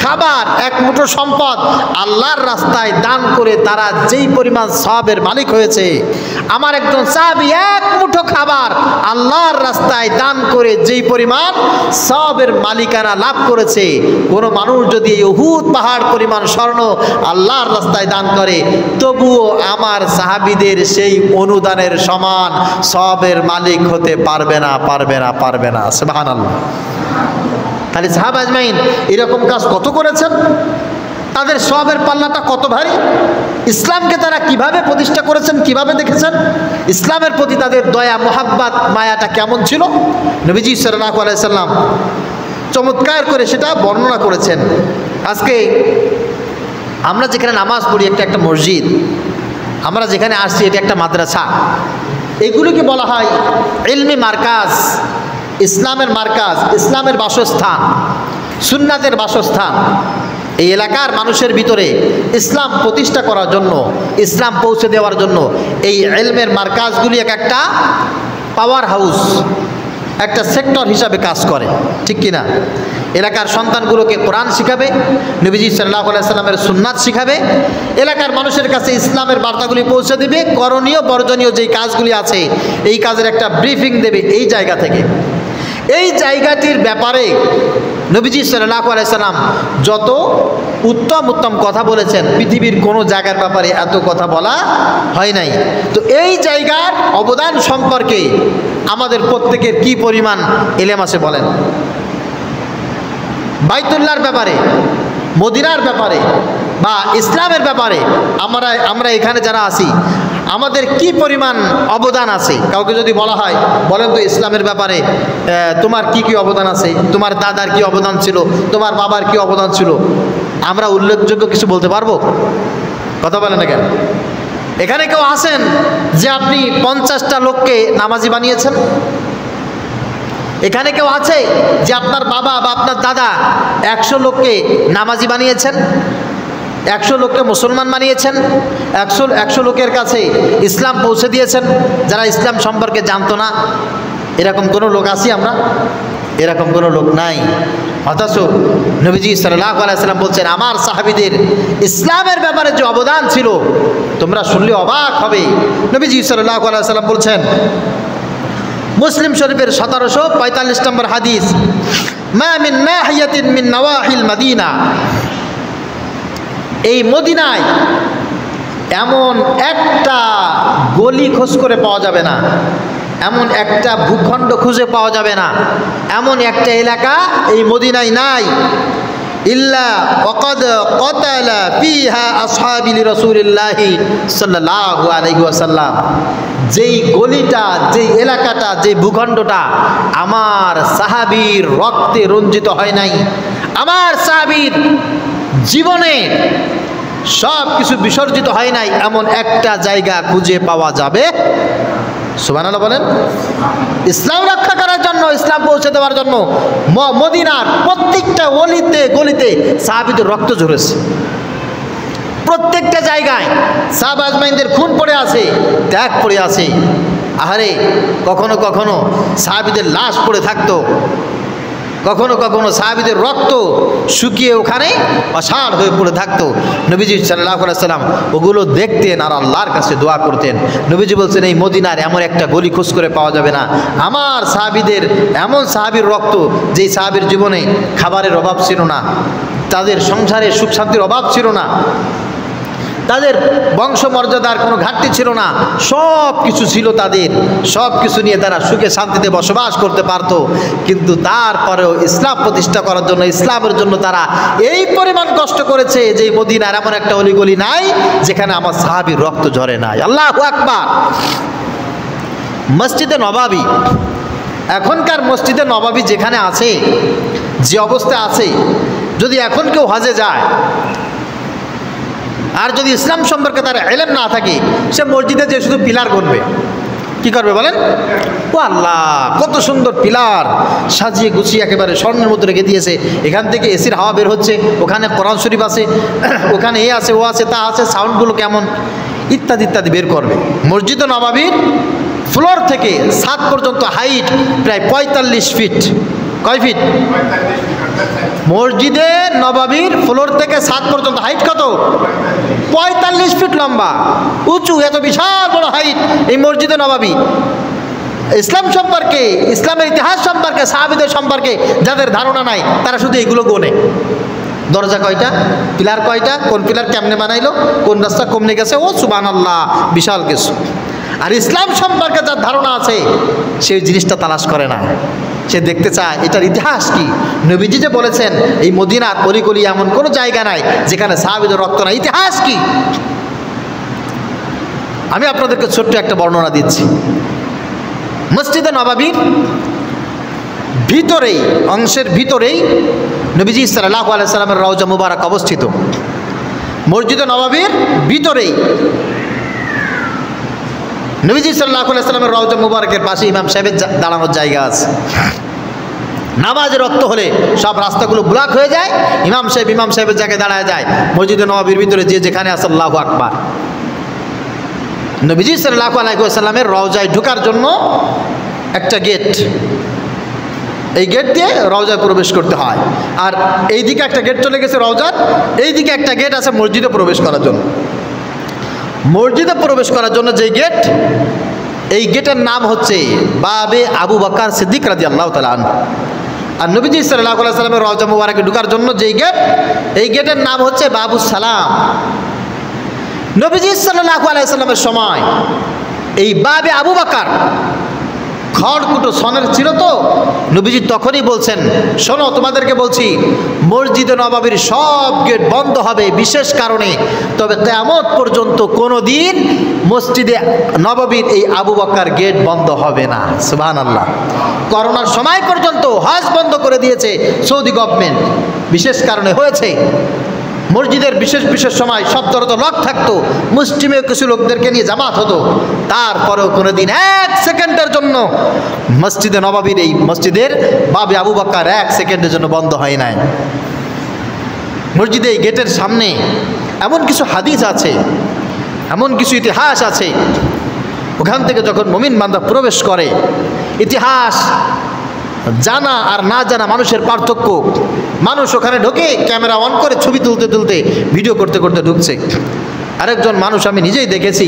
খাবার, এক মুঠো সম্পদ আল্লাহর রাস্তায় দান করে তারা যেই পরিমাণ সওয়াবের মালিক হয়েছে, আমার একজন সাহাবী এক মুঠো খাবার আল্লাহর রাস্তায় দান করে যেই পরিমাণ সওয়াবের মালিকানা লাভ করেছে, কোনো মানুষ যদি এই উহুদ পাহাড় পরিমাণ স্বর্ণ আল্লাহর রাস্তায় দান করে, তবুও আমার সাহাবীদের সেই অনুদানের সমান সওয়াবের মালিক হতে পারবে না। সুবহানাল্লাহ। তাহলে সাহাবা আজমাইন এরকম কাজ কত করেছেন, তাদের সওয়াবের পাল্লাটা কত ভারী, ইসলামকে তারা কিভাবে প্রতিষ্ঠা করেছেন, কিভাবে দেখেছেন, ইসলামের প্রতি তাদের দয়া, মোহাব্বত, মায়াটা কেমন ছিল, নবীজি সাল্লাল্লাহু আলাইহি সাল্লাম চমৎকার করে সেটা বর্ণনা করেছেন। আজকে আমরা যেখানে নামাজ পড়ি, একটা মসজিদ, আমরা যেখানে আসছি এটা একটা মাদ্রাসা, এগুলোকে বলা হয় ইলমি মার্কাজ, ইসলামের মার্কাজ, ইসলামের বাসস্থান, সুন্নাতের বাসস্থান। এই এলাকার মানুষের ভিতরে ইসলাম প্রতিষ্ঠা করার জন্য, ইসলাম পৌঁছে দেওয়ার জন্য এই ইলমের মার্কাজগুলি একটা পাওয়ার হাউস, একটা সেক্টর হিসাবে কাজ করে, ঠিক কিনা? এলাকার সন্তানগুলোকে কোরআন শিখাবে, নবীজি সাল্লাল্লাহু আলাইহি সাল্লামের সুন্নাত শিখাবে, এলাকার মানুষের কাছে ইসলামের বার্তাগুলি পৌঁছে দেবে, করণীয় বর্জনীয় যেই কাজগুলি আছে এই কাজের একটা ব্রিফিং দেবে এই জায়গা থেকে। এই জায়গাটির ব্যাপারে নবীজি সাল্লাল্লাহু আলাইহি সাল্লাম যত উত্তম কথা বলেছেন, পৃথিবীর কোনো জায়গার ব্যাপারে এত কথা বলা হয় নাই। তো এই জায়গার অবদান সম্পর্কে আমাদের প্রত্যেকের কি পরিমাণ ইলম আছে বলেন? বাইতুল্লাহর ব্যাপারে, মদিনার ব্যাপারে বা ইসলামের ব্যাপারে আমরা এখানে যারা আছি, আমাদের কি পরিমাণ অবদান আছে। কাউকে যদি বলা হয় বলেন তো ইসলামের ব্যাপারে তোমার কি কি অবদান আছে, তোমার দাদার কি অবদান ছিল, তোমার বাবার কি অবদান ছিল, আমরা উল্লেখযোগ্য কিছু বলতে পারবো? কথা বলেন না কেন? এখানে কেউ আছেন যে আপনি 50টা লোককে নামাজি বানিয়েছেন? এখানে কেউ আছে যে আপনার বাবা বা আপনার দাদা 100 লোককে নামাজি বানিয়েছেন, 100 লোককে মুসলমান বানিয়েছেন, 100 লোকের কাছে ইসলাম পৌঁছে দিয়েছেন যারা ইসলাম সম্পর্কে জানতো না? এরকম কোনো লোক আছি আমরা? এরকম কোনো লোক নাই। অথচ নবীজি সাল্লাল্লাহু আলাইহি সাল্লাম বলছেন আমার সাহাবীদের ইসলামের ব্যাপারে যে অবদান ছিল তোমরা শুনলে অবাক হবে। নবীজি সাল্লাল্লাহু আলাইহি সাল্লাম বলছেন, মুসলিম শরীফের 1745 নম্বর হাদিস, মা মিন নাহিয়াতিন মিন নওয়াহিল মদিনা, এই মদিনায় এমন একটা গলি খোঁজ করে পাওয়া যাবে না, এমন একটা ভূখণ্ড খুঁজে পাওয়া যাবে না, এমন একটা এলাকা এই মদিনায় নাই, ইল্লা ওয়াকাদ ক্বাতালা ফিহা আসহাবি রাসূলিল্লাহি সাল্লাল্লাহু আলাইহি ওয়াসাল্লাম, যেই গলিটা, যেই এলাকাটা, যেই ভূখণ্ডটা আমার সাহাবীর রক্তে রঞ্জিত হয় নাই, আমার সাহাবীর জীবনে সব কিছু বিসর্জিত হয় নাই, এমন একটা জায়গা খুঁজে পাওয়া যাবে। সুবহানাল্লাহ বলেন। ইসলাম রক্ষা করার জন্য, ইসলাম পৌঁছে দেওয়ার জন্য মদিনার প্রত্যেকটা অলিতে গলিতে সাহাবীদের রক্ত ঝরেছে। প্রত্যেকটা জায়গায় সাহাবা আজমাইনদের খুন পড়ে আছে, ত্যাগ পড়ে আছে। আহারে, কখনো কখনো সাহাবীদের লাশ পড়ে থাকতো, কখনো কখনো সাহাবীদের রক্ত শুকিয়ে ওখানে অসাড় হয়ে পড়ে থাকতো। নবীজি সাল্লাল্লাহু আলাইহি সাল্লাম ওগুলো দেখতেন আর আল্লাহর কাছে দোয়া করতেন। নবীজি বলছেন এই মদিনার এমন একটা গলি খোঁজ করে পাওয়া যাবে না, আমার সাহাবীদের এমন সাহাবীর রক্ত যেই সাহাবীর জীবনে খাবারের অভাব ছিল না, তাদের সংসারে সুখ শান্তির অভাব ছিল না, তাদের বংশমর্যাদার কোনো ঘাটতি ছিল না, সব কিছু ছিল তাদের, সব কিছু নিয়ে তারা সুখে শান্তিতে বসবাস করতে পারত। কিন্তু তারপরেও ইসলাম প্রতিষ্ঠা করার জন্য, ইসলামের জন্য তারা এই পরিমাণ কষ্ট করেছে যে মদিনার এমন একটা অলিগলি নাই যেখানে আমার সাহাবীর রক্ত ঝরে নাই। আল্লাহু আকবার। মসজিদে নবাবী, এখনকার মসজিদে নবাবী যেখানে আছে, যে অবস্থা আছে, যদি এখন কেউ হজে যায় আর যদি ইসলাম সম্পর্কে তার ইলম না থাকে, সে মসজিদে যে শুধু পিলার গুনবে। কি করবে বলেন? ও আল্লাহ, কত সুন্দর পিলার সাজিয়ে গুছিয়ে একেবারে স্বর্ণের মতো রেখে দিয়েছে, এখান থেকে এসির হাওয়া বের হচ্ছে, ওখানে কোরআন শরীফ আছে, ওখানে এ আছে, ও আছে, তা আছে, সাউন্ডগুলো কেমন, ইত্যাদি ইত্যাদি বের করবে। মসজিদে নবাবীর ফ্লোর থেকে ছাদ পর্যন্ত হাইট প্রায় 45 ফিট। কয় ফিট? মসজিদে নবাবীর ফ্লোর থেকে ছাদ পর্যন্ত হাইট কত? 45 ফিট লম্বা, উঁচু, এত বিশাল বড় হাইট এই মসজিদে নবাবী। ইসলাম সম্পর্কে, ইসলামের ইতিহাস সম্পর্কে, সাহাবীদের সম্পর্কে যাদের ধারণা নাই তারা শুধু এগুলো গোনে। দরজা কয়টা, পিলার কয়টা, কোন পিলার কেমনে বানাইলো, কোন রাস্তা কমনে গেছে, ও সুবহানাল্লাহ, বিশাল কিছু। আর ইসলাম সম্পর্কে যার ধারণা আছে সেই জিনিসটা তালাশ করে না, সে দেখতে চায় এটার ইতিহাস কি। নবীজি যে বলেছেন এই মদিনার অলিগলি এমন কোনো জায়গা নাই যেখানে সাহাবীদের রক্ত নাই, ইতিহাস কি। আমি আপনাদেরকে ছোট্ট একটা বর্ণনা দিচ্ছি। মসজিদে নবাবীর ভিতরেই, অংশের ভিতরেই নবীজি সাল্লাল্লাহু আলাইহি সাল্লামের রওজা মুবারক অবস্থিত। মসজিদে নবাবীর ভিতরেই নবীজি সাল্লাল্লাহু আলাইহি সাল্লামের রওজা মুবারকের পাশে ইমাম সাহেবের দাঁড়ানোর জায়গা আছে। নামাজের রক্ত হলে সব রাস্তাগুলো ব্লক হয়ে যায়, ইমাম সাহেবের জায়গায় দাঁড়ায় যায়। মসজিদে নবাবীর ভিতরে যে যেখানে আছে আল্লাহু আকবার। নবীজি সাল্লাল্লাহু আলাইহি ওয়াসাল্লামের রওজায় ঢোকার জন্য একটা গেট, এই গেট দিয়ে রওজায় প্রবেশ করতে হয়। আর এইদিকে একটা গেট চলে গেছে রওজার, এইদিকে একটা গেট আছে মসজিদে প্রবেশ করার জন্য। মসজিদে প্রবেশ করার জন্য যে গেট, এই গেটের নাম হচ্ছে বাবে আবু বকর সিদ্দিক রাদিয়াল্লাহু তাআলা আনহু। আর নবীজি সাল্লাল্লাহু আলাইহি ওয়াসাল্লামের রওজা মুবারকে ঢোকার জন্য যেই গেট, এই গেটের নাম হচ্ছে বাবুস সালাম। নবীজি সাল্লাল্লাহু আলাইহি ওয়াসাল্লামের সময় এই বাবে আবু বকর খড়কুটো সনের ছিল তো, নবীজি তখনই বলছেন, শোনো তোমাদেরকে বলছি, মসজিদে নববীর সব গেট বন্ধ হবে বিশেষ কারণে, তবে কিয়ামত পর্যন্ত কোনো দিন মসজিদে নববীর এই আবু বকর গেট বন্ধ হবে না। সুবহানাল্লাহ। করোনার সময় পর্যন্ত হজ বন্ধ করে দিয়েছে সৌদি গভর্নমেন্ট, বিশেষ কারণে হয়েছে। মসজিদের বিশেষ বিশেষ সময় সব দরজা লক থাকতো, মুসলিমে কিছু লোকদেরকে নিয়ে জামাত হতো, তারপরেও কোনোদিন 1 সেকেন্ডের জন্য মসজিদে নববীর এই মসজিদের বাবে আবু বকর 1 সেকেন্ডের জন্য বন্ধ হয় নাই। মসজিদে এই গেটের সামনে এমন কিছু হাদিস আছে, এমন কিছু ইতিহাস আছে, ওখান থেকে যখন মুমিন বান্দা প্রবেশ করে, ইতিহাস জানা আর না জানা মানুষের পার্থক্য। মানুষ ওখানে ঢোকে, ক্যামেরা অন করে ছবি তুলতে তুলতে ভিডিও করতে করতে ঢুকছে। আরেকজন মানুষ আমি নিজেই দেখেছি,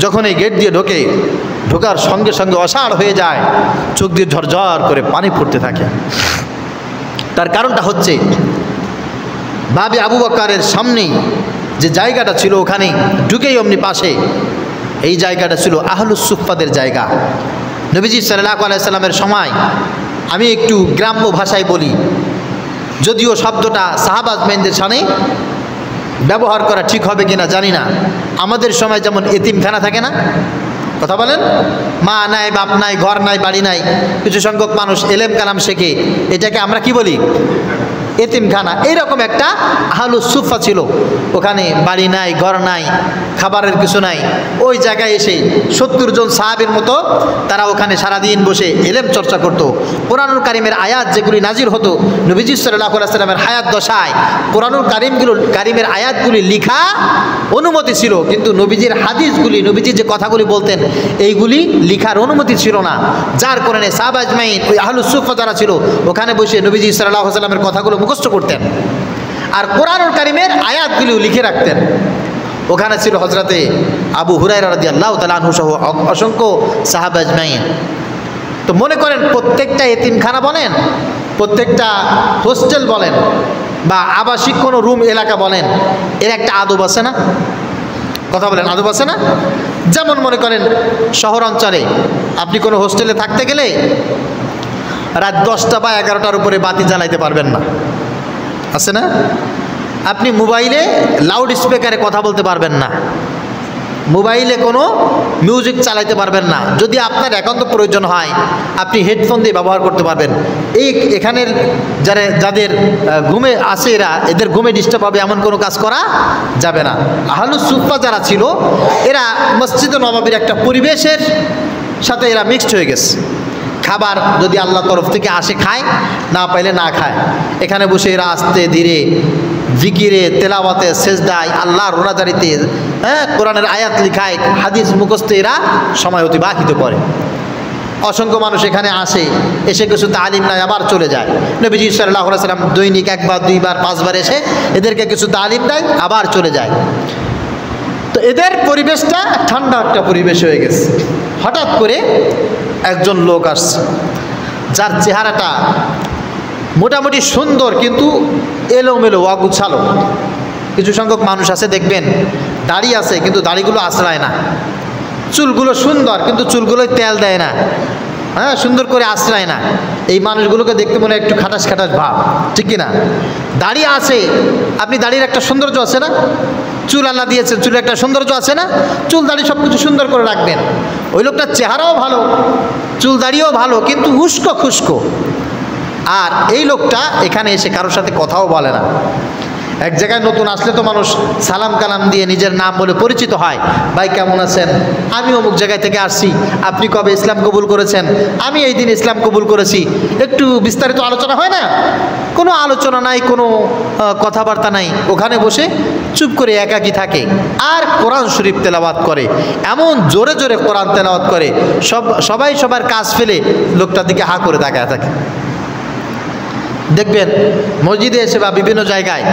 যখন এই গেট দিয়ে ঢোকে, ঢোকার সঙ্গে সঙ্গে অসাড় হয়ে যায়, চোখ দিয়ে ঝরঝর করে পানি পড়তে থাকে। তার কারণটা হচ্ছে বাবে আবু বকরের সামনেই যে জায়গাটা ছিল, ওখানে ঢুকেই অমনি পাশে এই জায়গাটা ছিল আহলুস সুফফাদের জায়গা। নবীজি সাল্লাল্লাহু আলাইহি সাল্লামের সময়, আমি একটু গ্রাম্য ভাষায় বলি, যদিও শব্দটা সাহাবা আজমাইনদের সামনে ব্যবহার করা ঠিক হবে কিনা জানি না। আমাদের সময় যেমন এতিমখানা থাকে না, কথা বলেন, মা নাই, বাপ নাই, ঘর নাই, বাড়ি নাই, কিছু সংখ্যক মানুষ এলেম কালাম শেখে, এটাকে আমরা কি বলি? এতিমখানা। এইরকম একটা আহলুস সুফফা ছিল, ওখানে বাড়ি নাই, ঘর নাই, খাবারের কিছু নাই। ওই জায়গায় এসে 70 জন সাহাবীর মতো তারা ওখানে সারাদিন বসে এলেম চর্চা করত। কোরআনুল কারিমের আয়াত যেগুলি নাজির হতো নবীজি সাল্লাল্লাহু আলাইহি সাল্লামের হায়াত দশায়, কোরআনুল কারিমের আয়াতগুলি লিখা অনুমতি ছিল, কিন্তু নবীজির হাদিসগুলি, নবীজি যে কথাগুলি বলতেন, এইগুলি লিখার অনুমতি ছিল না। যার কারণে সাহাবা আজমাইন, ওই আহলুস সুফফা যারা ছিল, ওখানে বসে নবীজি সাল্লাল্লাহু আলাইহি সাল্লামের কথাগুলো মুখস্থ করতেন আর কোরআনুল কারিমের আয়াতগুলিও লিখে রাখতেন। ওখানে ছিল হযরতে আবু হুরায়রা রাদিয়াল্লাহু তাআলা আনহু সহ অসংখ্য সাহাবা আজমাইন। তো মনে করেন প্রত্যেকটা এতিমখানা বলেন, প্রত্যেকটা হোস্টেল বলেন, বা আবাসিক কোনো রুম এলাকা বলেন, এর একটা আদব আছে না? কথা বলেন, আদব আছে না? যেমন মনে করেন শহর অঞ্চলে আপনি কোনো হোস্টেলে থাকতে গেলে রাত 10টা বা 11টার উপরে বাতি জ্বালাইতে পারবেন না, আছে না? আপনি মোবাইলে লাউড স্পিকারে কথা বলতে পারবেন না, মোবাইলে কোনো মিউজিক চালাইতে পারবেন না। যদি আপনার একান্ত প্রয়োজন হয় আপনি হেডফোন দিয়ে ব্যবহার করতে পারবেন। এখানের যাদের ঘুমে আসে, এদের ঘুমে ডিস্টার্ব হবে এমন কোনো কাজ করা যাবে না। আহলুস সুফফা যারা ছিল, এরা মসজিদে নববীর একটা পরিবেশের সাথে এরা মিক্সড হয়ে গেছে। খাবার যদি আল্লাহর তরফ থেকে আসে খায়, না পাইলে না খায়। এখানে বসে এরা আস্তে ধীরে জিকিরে, তেলাওয়াতে, সেজদায়, আল্লাহর রোনাজারিতে, কোরআনের আয়াত লিখায়, হাদিস মুখস্থে এরা সময় অতিবাহিত করে। অসংখ্য মানুষ এখানে আসে, এসে কিছু তালিম নেয়, আবার চলে যায়। নবীজি সাল্লাল্লাহু আলাইহি সাল্লাম দৈনিক 1 বার 2 বার 5 বার এসে এদেরকে কিছু তালিম দেয়, আবার চলে যায়। তো এদের পরিবেশটা ঠান্ডা একটা পরিবেশ হয়ে গেছে। হঠাৎ করে একজন লোক আসছে, যার চেহারাটা মোটামুটি সুন্দর কিন্তু এলোমেলো, অগুছালো। কিছু সংখ্যক মানুষ আছে দেখবেন দাড়ি আছে কিন্তু দাড়িগুলো আশ্রায় না, চুলগুলো সুন্দর কিন্তু চুলগুলোয় তেল দেয় না, সুন্দর করে আশ্রায় না। এই মানুষগুলোকে দেখতে মনে একটু খাটাস খাটাস ভাব, ঠিক কিনা? দাড়ি আছে, আপনি দাড়ির একটা সৌন্দর্য আছে না? চুল আল্লাহ দিয়েছে, চুলের একটা সৌন্দর্য আছে না? চুল দাড়ি সব কিছু সুন্দর করে রাখবেন। ওই লোকটার চেহারাও ভালো, চুল দাড়িও ভালো, কিন্তু উস্কো খুস্কো। আর এই লোকটা এখানে এসে কারোর সাথে কথাও বলে না। এক জায়গায় নতুন আসলে তো মানুষ সালাম কালাম দিয়ে নিজের নাম বলে পরিচিত হয়। ভাই কেমন আছেন? আমি অমুক জায়গায় থেকে আসছি। আপনি কবে ইসলাম কবুল করেছেন? আমি এই দিন ইসলাম কবুল করেছি। একটু বিস্তারিত আলোচনা হয় না? কোনো আলোচনা নাই, কোনো কথাবার্তা নাই। ওখানে বসে চুপ করে একাকী থাকে আর কোরআন শরীফ তেলাওয়াত করে। এমন জোরে জোরে কোরআন তেলাওয়াত করে, সবাই সবার কাজ ফেলে লোকটার দিকে হা করে তাকায় থাকে। দেখবেন মসজিদে এসে বা বিভিন্ন জায়গায়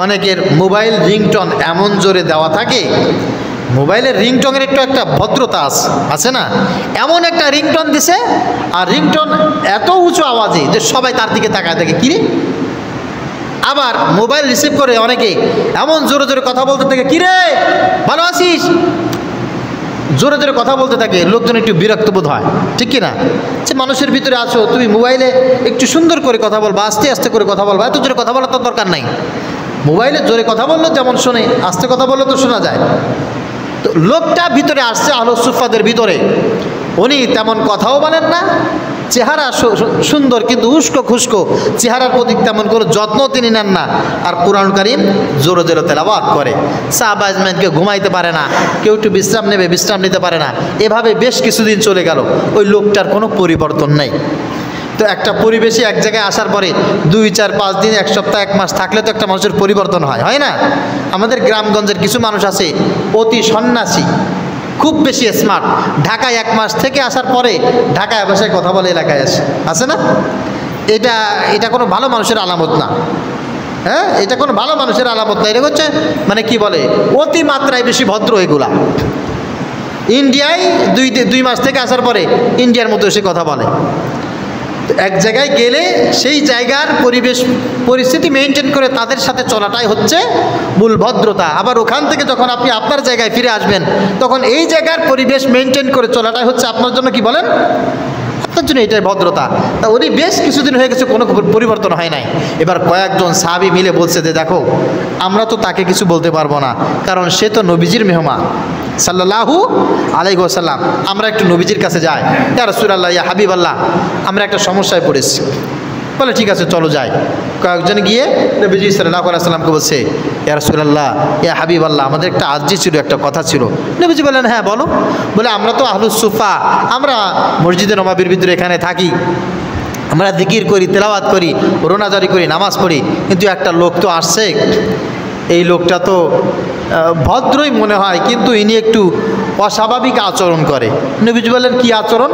অনেকের মোবাইল রিংটোন এমন জোরে দেওয়া থাকে, মোবাইলের রিংটোনের একটু একটা ভদ্রতা আছে না? এমন একটা রিংটোন দিছে, আর রিংটোন এত উঁচু আওয়াজে যে সবাই তার দিকে তাকায় থাকে, কিরে? আবার মোবাইল রিসিভ করে অনেকে এমন জোরে জোরে কথা বলতে থাকে, কিরে ভালো আছিস? জোরে জোরে কথা বলতে থাকে, লোকজন একটু বিরক্ত বোধ হয়, ঠিক কি না? যে মানুষের ভিতরে আছো, তুমি মোবাইলে একটু সুন্দর করে কথা বলবা, আস্তে আস্তে করে কথা বলবা, এত জোরে কথা বলার তো দরকার নাই। মোবাইলে জোরে কথা বললো যেমন শোনে, আস্তে কথা বললে তো শোনা যায়। তো লোকটা ভিতরে আসছে আহলুস সুফফাদের ভিতরে, উনি তেমন কথাও বলেন না, চেহারা সুন্দর কিন্তু উস্কো খুস্কো, চেহারার প্রতি তেমন কোনো যত্ন তিনি নেন না, আর কোরআন কারীম জোরে জোরে তেলাওয়াত করে। সাহাবা আজমাইনকে ঘুমাইতে পারে না, কেউ একটু বিশ্রাম নেবে, বিশ্রাম নিতে পারে না, এভাবে বেশ কিছুদিন চলে গেল, ওই লোকটার কোনো পরিবর্তন নেই। তো একটা পরিবেশে এক জায়গায় আসার পরে 2, 4, 5 দিন, 1 সপ্তাহ, 1 মাস থাকলে তো একটা মানুষের পরিবর্তন হয়, হয় না? আমাদের গ্রামগঞ্জের কিছু মানুষ আছে অতি সন্ন্যাসী, খুব বেশি স্মার্ট, ঢাকায় 1 মাস থেকে আসার পরে ঢাকায় ভাষায় কথা বলে এলাকায় আসে না? এটা কোনো ভালো মানুষের আলামত না। হ্যাঁ, এটা কোনো ভালো মানুষের আলামত না। এটা হচ্ছে মানে কি বলে, অতিমাত্রায় বেশি ভদ্র এগুলা। ইন্ডিয়ায় 2 মাস থেকে আসার পরে ইন্ডিয়ার মতো এসে কথা বলে। এক জায়গায় গেলে সেই জায়গার পরিবেশ পরিস্থিতি মেনটেন করে তাদের সাথে চলাটাই হচ্ছে মূল ভদ্রতা। আবার ওখান থেকে যখন আপনি আপনার জায়গায় ফিরে আসবেন, তখন এই জায়গার পরিবেশ মেনটেন করে চলাটাই হচ্ছে আপনার জন্য কি বলেন, আপনার জন্য এটাই ভদ্রতা। তা উনি বেশ কিছুদিন হয়ে গেছে, কোনো পরিবর্তন হয় নাই। এবার কয়েকজন সাহাবী মিলে বলছে যে দেখো, আমরা তো তাকে কিছু বলতে পারবো না, কারণ সে তো নবীজির মেহমান সাল্লাল্লাহু আলাইহি ওয়াসাল্লাম। আমরা একটু নবীজির কাছে যাই, ইয়া রাসূলুল্লাহ, ইয়া হাবিবাল্লাহ, আমরা একটা সমস্যায় পড়েছি। বলে ঠিক আছে চলো যাই। কয়েকজন গিয়ে নবীজি সাল্লাল্লাহু আলাইহি ওয়াসাল্লামকে বলছে, ইয়া রাসূলুল্লাহ, ইয়া হাবিবাল্লাহ, আমাদের একটা আরজি ছিল, একটা কথা ছিল। নবীজি বললেন হ্যাঁ বলো। বলে আমরা তো আহলুস সুফা, আমরা মসজিদে নববীর ভিতরে এখানে থাকি, আমরা জিকির করি, তেলাওয়াত করি, রোনাজারি করি, নামাজ পড়ি, কিন্তু একটা লোক তো আসছে, এই লোকটা তো ভদ্রই মনে হয়, কিন্তু ইনি একটু অস্বাভাবিক আচরণ করে। নবীজি বললেন কি আচরণ?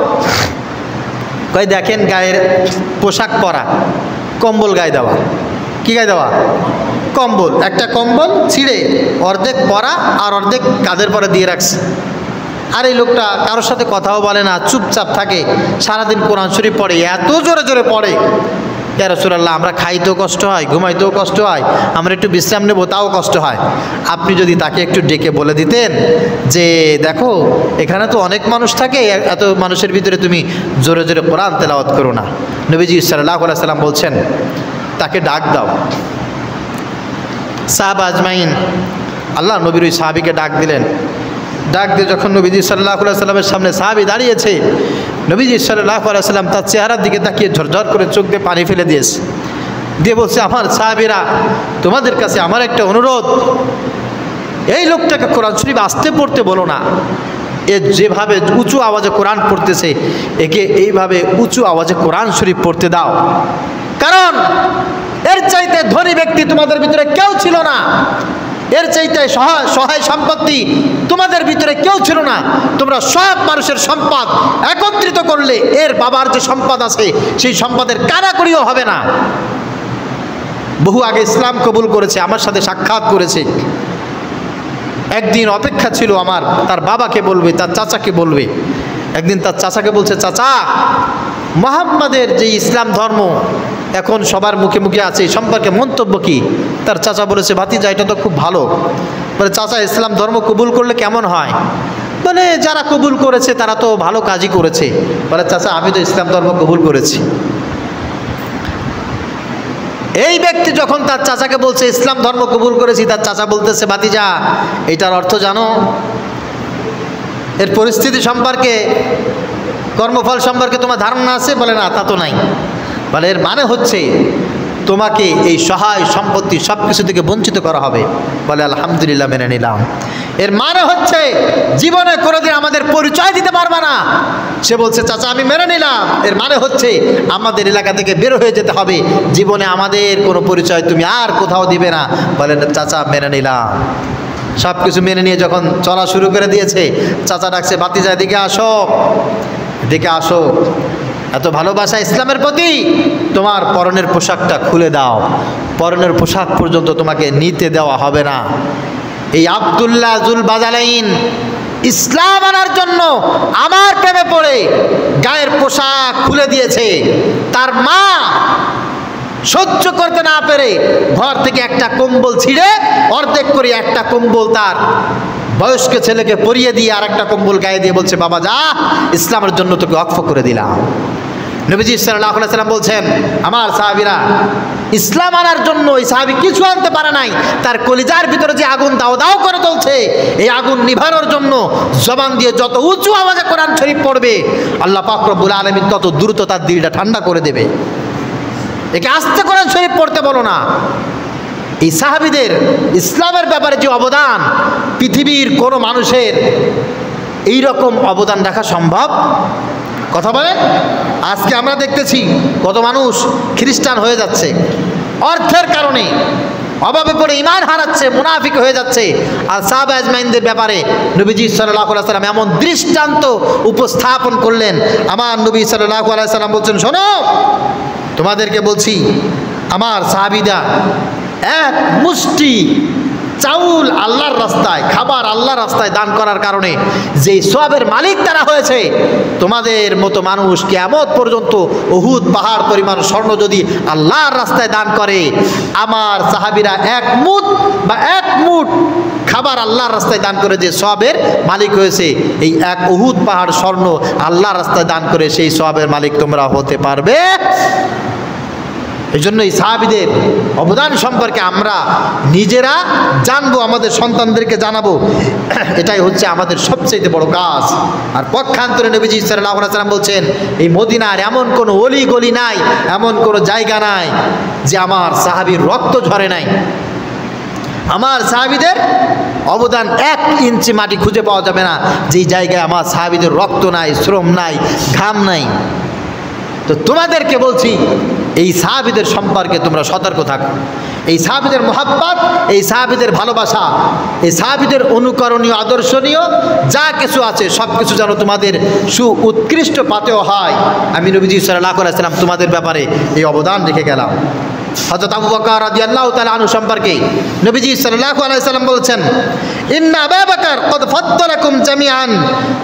কয় দেখেন, গায়ের পোশাক পরা, কম্বল গায়ে দেওয়া। কি গায়ে দেওয়া? কম্বল। একটা কম্বল ছিঁড়ে অর্ধেক পরা আর অর্ধেক কাঁধের পরে দিয়ে রাখছে। আর এই লোকটা কারোর সাথে কথাও বলে না, চুপচাপ থাকে, সারাদিন কোরআন শরীফ পড়ে, এত জোরে জোরে পড়ে। ইয়া রাসূলুল্লাহ, আমরা খাইতেও কষ্ট হয়, ঘুমাইতেও কষ্ট হয়, আমরা একটু বিশ্রাম নেব তাও কষ্ট হয়। আপনি যদি তাকে একটু ডেকে বলে দিতেন যে দেখো, এখানে তো অনেক মানুষ থাকে, এত মানুষের ভিতরে তুমি জোরে জোরে কোরআন তেলাওয়াত করো না। নবীজি সাল্লাল্লাহু আলাইহি সাল্লাম বলছেন তাকে ডাক দাও। সাহাবা আজমাইন আল্লাহ নবীর ওই সাহাবীকে ডাক দিলেন। ডাক দিয়ে যখন নবীজি সাল্লাল্লাহু আলাইহি সাল্লামের সামনে সাহাবী দাঁড়িয়েছে, নবীজি সাল্লাল্লাহু আলাইহি সাল্লাম তার চেহারার দিকে তাকিয়ে ঝরঝর করে চোখ দিয়ে পানি ফেলে দিয়েছে, দিয়ে বলছে, আমার সাহাবীরা, তোমাদের কাছে আমার একটা অনুরোধ, এই লোকটাকে কোরআন শরীফ আস্তে পড়তে বলো না, এ যেভাবে উঁচু আওয়াজে কোরআন পড়তেছে, একে এইভাবে উঁচু আওয়াজে কোরআন শরীফ পড়তে দাও, কারণ এর চাইতে ধনী ব্যক্তি তোমাদের ভিতরে কেউ ছিল না, এর চাইতে সহায় সম্পত্তি তোমাদের ভিতরে কেউ ছিল না। তোমরা সব মানুষের সম্পদ একত্রিত করলে এর বাবার যে সম্পদ আছে সেই সম্পদের কানাকড়িও হবে না। বহু আগে ইসলাম কবুল করেছে, আমার সাথে সাক্ষাৎ করেছে। একদিন অপেক্ষা ছিল আমার, তার বাবাকে বলবে, তার চাচাকে বলবে। একদিন তার চাচাকে বলছে, চাচা, মুহাম্মাদের যে ইসলাম ধর্ম এখন সবার মুখে মুখে আছে, এই সম্পর্কে মন্তব্য কি? তার চাচা বলেছে, ভাতিজা, এটা তো খুব ভালো। বলে, চাচা, ইসলাম ধর্ম কবুল করলে কেমন হয়? বলে, যারা কবুল করেছে তারা তো ভালো কাজই করেছে। বলে, চাচা, আমি তো ইসলাম ধর্ম কবুল করেছি। এই ব্যক্তি যখন তার চাচাকে বলছে ইসলাম ধর্ম কবুল করেছি, তার চাচা বলতেছে, ভাতিজা, এটার অর্থ জানো? এর পরিস্থিতি সম্পর্কে, কর্মফল সম্পর্কে তোমার ধারণা আছে? বলে, না, তা তো নাই। বলে, এর মানে হচ্ছে তোমাকে এই সহায় সম্পত্তি সব কিছু থেকে বঞ্চিত করা হবে। বলে, আলহামদুলিল্লাহ, মেনে নিলাম। এর মানে হচ্ছে জীবনে কোনোদিন আমাদের পরিচয় দিতে পারবে না। সে বলছে, চাচা, আমি মেনে নিলাম। এর মানে হচ্ছে আমাদের এলাকা থেকে বের হয়ে যেতে হবে, জীবনে আমাদের কোনো পরিচয় তুমি আর কোথাও দিবে না। বলেন, চাচা, মেনে নিলাম। সব কিছু মেনে নিয়ে যখন চলা শুরু করে দিয়েছে, চাচা ডাকছে, ভাতিজা, এদিকে আসো, এদিকে আসো। এত ভালোবাসা ইসলামের প্রতি, তোমার পরনের পোশাকটা খুলে দাও, পরনের পোশাক পর্যন্ত তোমাকে নিতে দেওয়া হবে না। এই আব্দুল্লাহ জুল বাজালাইন ইসলাম আনার জন্য আমার প্রেমে পড়ে গায়ের পোশাক খুলে দিয়েছে। তার মা সহ্য করতে না পেরে ঘর থেকে একটা কম্বল ছিঁড়ে অর্ধেক করে একটা কম্বল তার বয়স্ক ছেলেকে পরিয়ে দিয়ে আর একটা কম্বল গায়ে দিয়ে বলছে, বাবা যা, ইসলামের জন্য তোকে ওয়াকফ করে দিলাম। নবীজি সাল্লাল্লাহু আলাইহি সাল্লাম বলছেন, আমার সাহাবীরা ইসলাম আনার জন্য এই সাহাবী কিছু আনতে পারে নাই, তার কলিজার ভিতরে যে আগুন দাও দাও করে চলছে, এই আগুন নিভানোর জন্য জবান দিয়ে যত উঁচু আওয়াজে কোরআন শরীফ পড়বে, আল্লাহ পাক রব্বুল আলামিন তত দ্রুত তার দিলটা ঠান্ডা করে দেবে। একে আস্তে কোরআন শরীফ পড়তে বলো না। এই সাহাবীদের ইসলামের ব্যাপারে যে অবদান, পৃথিবীর কোনো মানুষের এই রকম অবদান রাখা সম্ভব? কথা বলেন। আজকে আমরা দেখতেছি কত মানুষ খ্রিস্টান হয়ে যাচ্ছে, অর্থের কারণে অভাবে পড়ে ঈমান হারাচ্ছে, মুনাফিক হয়ে যাচ্ছে। আর সাহাবা আজমাইনদের ব্যাপারে নবীজি সাল্লাল্লাহু আলাইহি সাল্লাম এমন দৃষ্টান্ত উপস্থাপন করলেন। আমার নবী সাল্লাল্লাহু আলাইহি সাল্লাম বলছেন, শোনো, তোমাদেরকে বলছি, আমার সাহাবীরা এক মুষ্টি চাউল আল্লাহর রাস্তায়, খাবার আল্লাহর রাস্তায় দান করার কারণে যে সওয়াবের মালিক তারা হয়েছে, তোমাদের মতো মানুষ কিয়ামত পর্যন্ত উহুদ পাহাড় পরিমাণ স্বর্ণ যদি আল্লাহর রাস্তায় দান করে, আমার সাহাবীরা এক মুঠ খাবার আল্লাহর রাস্তায় দান করে যে সওয়াবের মালিক হয়েছে, এই এক উহুদ পাহাড় স্বর্ণ আল্লাহর রাস্তায় দান করে সেই সওয়াবের মালিক তোমরা হতে পারবে। এই জন্য এই সাহাবীদের অবদান সম্পর্কে আমরা নিজেরা জানবো, আমাদের সন্তানদেরকে জানাবো, এটাই হচ্ছে আমাদের সবচেয়ে বড় কাজ। আর পক্ষান্তরে নবীজি সাল্লাল্লাহু আলাইহি সাল্লাম বলছেন, এই মদিনার এমন কোনো অলি গলি নাই, এমন কোনো জায়গা নাই যে আমার সাহাবীর রক্ত ঝরে নাই। আমার সাহাবীদের অবদান 1 ইঞ্চি মাটি খুঁজে পাওয়া যাবে না যেই জায়গায় আমার সাহাবীদের রক্ত নাই, শ্রম নাই, ঘাম নাই। তো তোমাদেরকে বলছি, এই সাহাবীদের সম্পর্কে তোমরা সতর্ক থাকো। এই সাহাবীদের মহাব্বত, এই সাহাবীদের ভালোবাসা, এই সাহাবীদের অনুকরণীয় আদর্শনীয় যা কিছু আছে সব কিছু যেন তোমাদের উৎকৃষ্ট পাতেও হয়। আমি নবীজি সাল্লাল্লাহু আলাইহি সাল্লাম তোমাদের ব্যাপারে এই অবদান রেখে গেলাম। হযরত আবু বকর রাদিয়াল্লাহু তাআলা আনহু সম্পর্কে নবীজি সাল্লাল্লাহু আলাইহি সাল্লাম বলছেন, ইন্না আবু বকর ক্বাদ ফাদ্দালাকুম জামিআন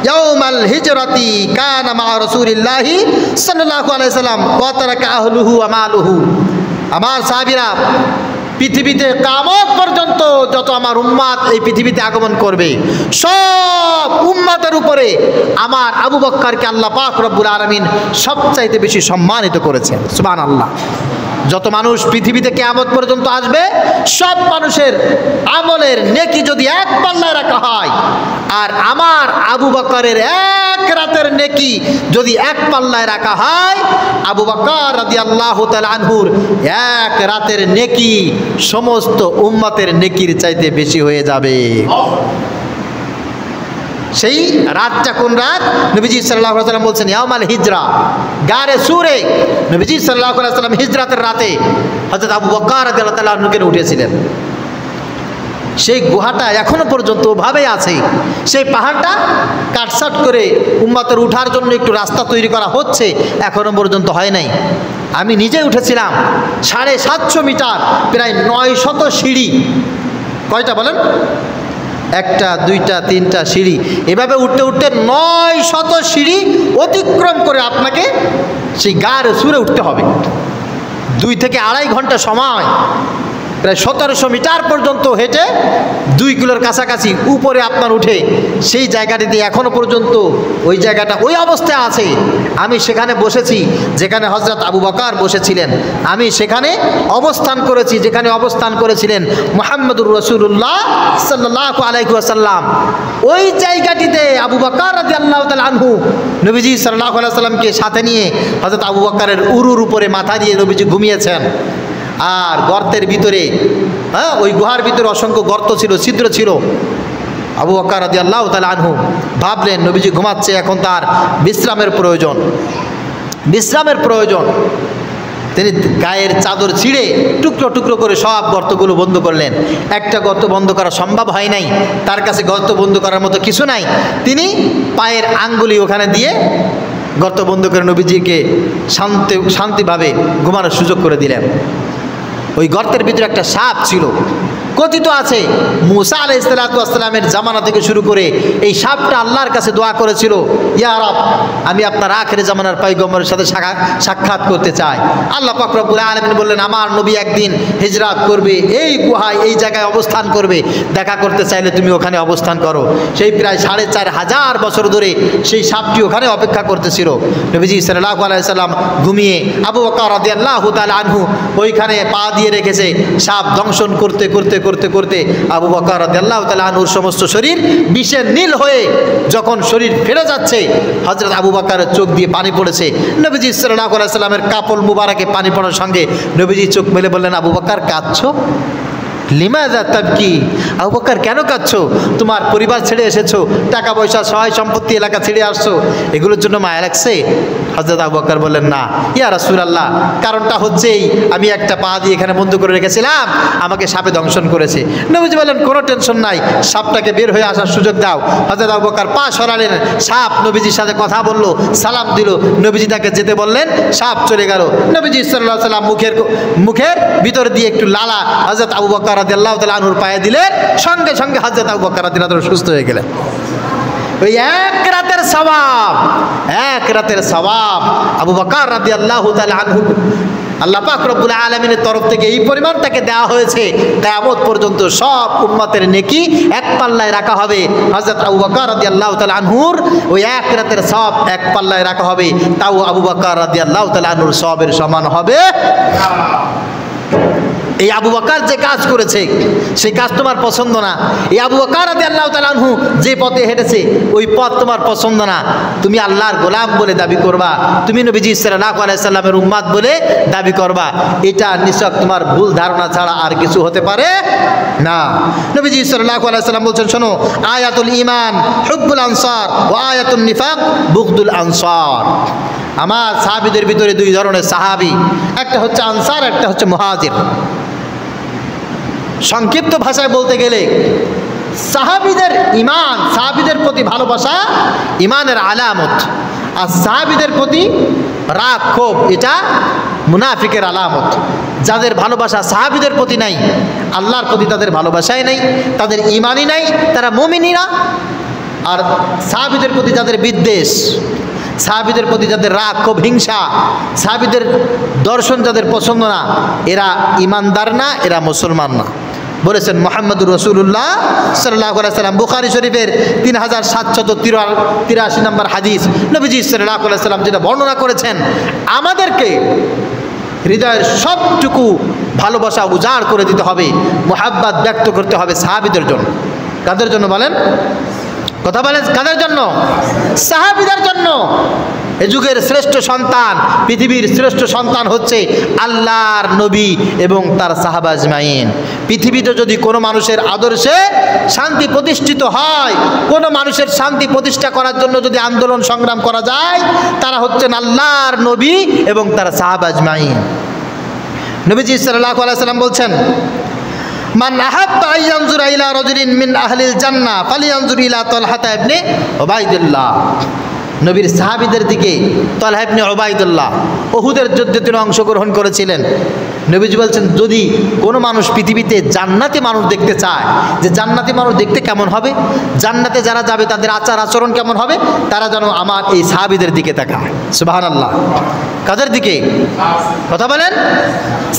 ইয়াউমাল হিজরাতি কানা মা রাসূলিল্লাহি সাল্লাল্লাহু আলাইহি সাল্লাম ওয়া তারাকা আহলুহু ওয়া মালুহু। আমার সাহাবীরা পৃথিবীতে কিয়ামত পর্যন্ত যত আমার উম্মত এই পৃথিবীতে আগমন করবে, সব উম্মতের উপরে আমার আবু বকরকে আল্লাহ পাক রব্বুল আলামিন সবচাইতে বেশি সম্মানিত করেছেন। সুবহানাল্লাহ। যত মানুষ পৃথিবীতে কিয়ামত পর্যন্ত আসবে, সব মানুষের আমলের নেকি যদি এক পাল্লায় রাখা হয়, আর আমার আবু বকরের এক রাতের নেকি যদি এক পাল্লায় রাখা হয়, আবু বকর রাদিয়াল্লাহু তাআলা আনহুর এক রাতের নেকি সমস্ত উম্মতের নেকির চাইতে বেশি হয়ে যাবে। সেই রাতটা কোন রাত? নবীজি সাল্লাল্লাহু আলাইহি সাল্লাম বলছেন ইয়াউমাল হিজরা, গারে সুরে। নবীজি সাল্লাল্লাহু আলাইহি সাল্লাম হিজরাতের রাতে হযরত আবু বকর রাদিয়াল্লাহু তাআলা আনহুকে উঠেছিলেন। সেই গুহাটা এখনো পর্যন্ত ওভাবেই আছে। সেই পাহাড়টা কাটসাট করে উম্মতের উঠার জন্য একটু রাস্তা তৈরি করা হচ্ছে, এখনো পর্যন্ত হয় নাই। আমি নিজে উঠেছিলাম 750 মিটার, প্রায় 900 সিঁড়ি। কয়টা বলেন? 1টা 2টা 3টা সিঁড়ি, এভাবে উঠতে উঠতে 900 সিঁড়ি অতিক্রম করে আপনাকে সেই গাড়ে সুরে উঠতে হবে। 2 থেকে 2.5 ঘন্টা সময়, প্রায় 1700 মিটার পর্যন্ত হেঁটে 2 কিলোর কাছাকাছি উপরে আপনার উঠে সেই জায়গাটিতে এখনো পর্যন্ত ওই জায়গাটা ওই অবস্থায় আছে। আমি সেখানে বসেছি যেখানে হযরত আবু বকর বসেছিলেন, আমি সেখানে অবস্থান করেছি যেখানে অবস্থান করেছিলেন মুহাম্মদুর রাসূলুল্লাহ সাল্লাল্লাহু আলাইহি ওয়াসাল্লাম। ওই জায়গাটিতে আবু বকর রাদিয়াল্লাহু তাআলা আনহু নবীজি সাল্লাল্লাহু আলাইহি ওয়াসাল্লামকে সাথে নিয়ে হযরত আবু বকরের উরুর উপরে মাথা দিয়ে নবীজি ঘুমিয়েছেন। আর গর্তের ভিতরে, ওই গুহার ভিতরে অসংখ্য গর্ত ছিল, ছিদ্র ছিল। আবু বকর রাদিয়াল্লাহু তাআলা আনহু ভাবলেন নবীজি ঘুমাচ্ছে, এখন তার বিশ্রামের প্রয়োজন। তিনি গায়ের চাদর ছিঁড়ে টুকরো টুকরো করে সব গর্তগুলো বন্ধ করলেন। একটা গর্ত বন্ধ করা সম্ভব হয় নাই, তার কাছে গর্ত বন্ধ করার মতো কিছু নাই। তিনি পায়ের আঙ্গুলি ওখানে দিয়ে গর্ত বন্ধ করে নবীজিকে শান্তিভাবে ঘুমানোর সুযোগ করে দিলেন। ওই গর্তের ভিতরে একটা সাপ ছিল, কথিত আছে মুসা আলাইহিস সালাতু ওয়াস সালামের জামানা থেকে শুরু করে এই সাপটা আল্লাহর কাছে দোয়া করেছিল, ইয়া রব, আমি আপনার আখির জামানার পয়গম্বরের সাথে সাক্ষাৎ করতে চাই। আল্লাহ পাক রব্বুল আলামিন বললেন, আমার নবী একদিন হিজরত করবে, এই গুহায় এই জায়গায় অবস্থান করবে, দেখা করতে চাইলে তুমি ওখানে অবস্থান করো। সেই প্রায় 4500 বছর ধরে সেই সাপটি ওখানে অপেক্ষা করতেছিল। নবীজি সাল্লাল্লাহু আলাইহি সাল্লাম ঘুমিয়ে, আবু বকর রাদিয়াল্লাহু তাআলা আনহু ওইখানে পা দিয়ে রেখেছে। সাপ দংশন করতে করতে করতে করতে আবু বকর রাদিয়াল্লাহু তাআলা আনহুর সমস্ত শরীর বিষের নীল হয়ে যখন শরীর ফেরে যাচ্ছে, হযরত আবু বকরের চোখ দিয়ে পানি পড়েছে। নবীজি সাল্লাল্লাহু আলাইহি সাল্লামের কাপড় মুবারকে পানি পড়ার সঙ্গে নবীজি চোখ মেলে বললেন, আবু বকর কাঁদছো? লিমাযা তাবকি? আবু বকর কেন কাঁদছো? তোমার পরিবার ছেড়ে এসেছো, টাকা পয়সা সহায় সম্পত্তি এলাকা ছেড়ে আসছো, এগুলোর জন্য মায়া লাগছে? হযরত আবু বকর বললেন, না ইয়া রাসূলুল্লাহ, কারণটা হচ্ছেই আমি একটা পা দিয়ে এখানে বন্ধ করে রেখেছিলাম, আমাকে সাপে দংশন করেছে। নবীজি বললেন, কোনো টেনশন নাই, সাপটাকে বের হয়ে আসার সুযোগ দাও। হযরত আবু বকর পা সরালেন, সাপ নবীজির সাথে কথা বললো, সালাম দিল, নবীজি তাকে যেতে বললেন, সাপ চলে গেল। নবীজি সাল্লাল্লাহু আলাইহি ওয়াসাল্লাম মুখের ভিতর দিয়ে একটু লালা হযরত আবু বকর রাদিয়াল্লাহু তাআলা আনহুর পায়ে দিলেন, সঙ্গে সঙ্গে হযরত আবু বকর রাদিয়াল্লাহু তাআলা সুস্থ হয়ে গেলেন। ওই এক রাতের সওয়াব আবু বকর রাদিয়াল্লাহু তাআলা আনহু আল্লাহ পাক রব্বুল আলামিনের তরফ থেকে এই পরিমাণ তাকে দেওয়া হয়েছে, কিয়ামত পর্যন্ত সব উম্মতের নেকি এক পাল্লায় রাখা হবে। হযরত আবু বকর রাদিয়াল্লাহু তাআলা আনহুর ওই এক রাতের সওয়াব এক পাল্লায় রাখা হবে, তাও আবু বকর রাদিয়াল্লাহু তাআলা আনহুর সওয়াবের সমান হবে। এই আবু বকর যে কাজ করেছে সেই কাজ তোমার পছন্দ না। এই আবু বকর রাদিয়াল্লাহু তাআলা আনহু যে পথে হেঁটেছে ওই পথ তোমার পছন্দ না। তুমি আল্লাহর গোলাম বলে দাবি করবা, তুমি নবীজি সাল্লাল্লাহু আলাইহি সাল্লামের উম্মত বলে দাবি করবা, এটা নিছক তোমার ভুল ধারণা ছাড়া আর কিছু হতে পারে না। নবীজি সাল্লাল্লাহু আলাইহি সাল্লাম বলছেন, শোনো, আয়াতুল ঈমান হুব্বুল আনসার ওয়া আয়াতুন নিফাক বুগদুল আনসার। আমার সাহাবীদের ভিতরে দুই ধরনের সাহাবী, একটা হচ্ছে আনসার, একটা হচ্ছে মুহাজির। সংক্ষিপ্ত ভাষায় বলতে গেলে সাহাবীদের ঈমান, সাহাবীদের প্রতি ভালোবাসা ঈমানের আলামত, আর সাহাবীদের প্রতি রাগ ক্ষোভ এটা মুনাফিকের আলামত। যাদের ভালোবাসা সাহাবীদের প্রতি নাই, আল্লাহর প্রতি তাদের ভালোবাসাই নাই, তাদের ঈমানই নাই, তারা মুমিনই না। আর সাহাবীদের প্রতি যাদের বিদ্বেষ, সাহাবীদের প্রতি যাদের রাগ ক্ষোভ হিংসা, সাহাবীদের দর্শন যাদের পছন্দ না, এরা ঈমানদার না, এরা মুসলমান না। বলেছেন মুহাম্মদুর রাসূলুল্লাহ সাল্লাল্লাহু আলাইহি সাল্লাম, বুখারী শরীফের 3783 নম্বর হাদিস। নবীজি সাল্লাল্লাহু আলাইহি সাল্লাম যেটা বর্ণনা করেছেন, আমাদেরকে হৃদয়ের সবটুকু ভালোবাসা উজাড় করে দিতে হবে, মুহাব্বত ব্যক্ত করতে হবে সাহাবীদের জন্য। কাদের জন্য বলেন? কথা বলেন, কাদের জন্য? সাহাবীদের জন্য। এ যুগের শ্রেষ্ঠ সন্তান, পৃথিবীর শ্রেষ্ঠ সন্তান হচ্ছে আল্লাহর নবী এবং তার সাহাবা আজমাইন। পৃথিবীতে যদি কোনো মানুষের আদর্শে শান্তি প্রতিষ্ঠিত হয়, কোনো মানুষের শান্তি প্রতিষ্ঠা করার জন্য যদি আন্দোলন সংগ্রাম করা যায়, তারা হচ্ছেন আল্লাহর নবী এবং তার সাহাবা আজমাইন। নবীজি সাল্লাল্লাহু আলাইহি সাল্লাম বলছেন, মান আহাব্বা আইয়ানজুরা ইলা রাজুলিন মিন আহলিল জান্নাহ ফালিয়ানজুর ইলা তালহা ইবনে উবাইদুল্লাহ। নবীর সাহাবীদের দিকে তালহা ইবনে উবাইদুল্লাহ উহুদের যুদ্ধে তিনি অংশগ্রহণ করেছিলেন। নবীজি বলছেন, যদি কোনো মানুষ পৃথিবীতে জান্নাতি মানুষ দেখতে চায়, যে জান্নাতি মানুষ দেখতে কেমন হবে, জান্নাতে যারা যাবে তাদের আচার আচরণ কেমন হবে, তারা যেন আমার এই সাহাবীদের দিকে তাকায়। সুবহানাল্লাহ। কাদের দিকে? কথা বলেন।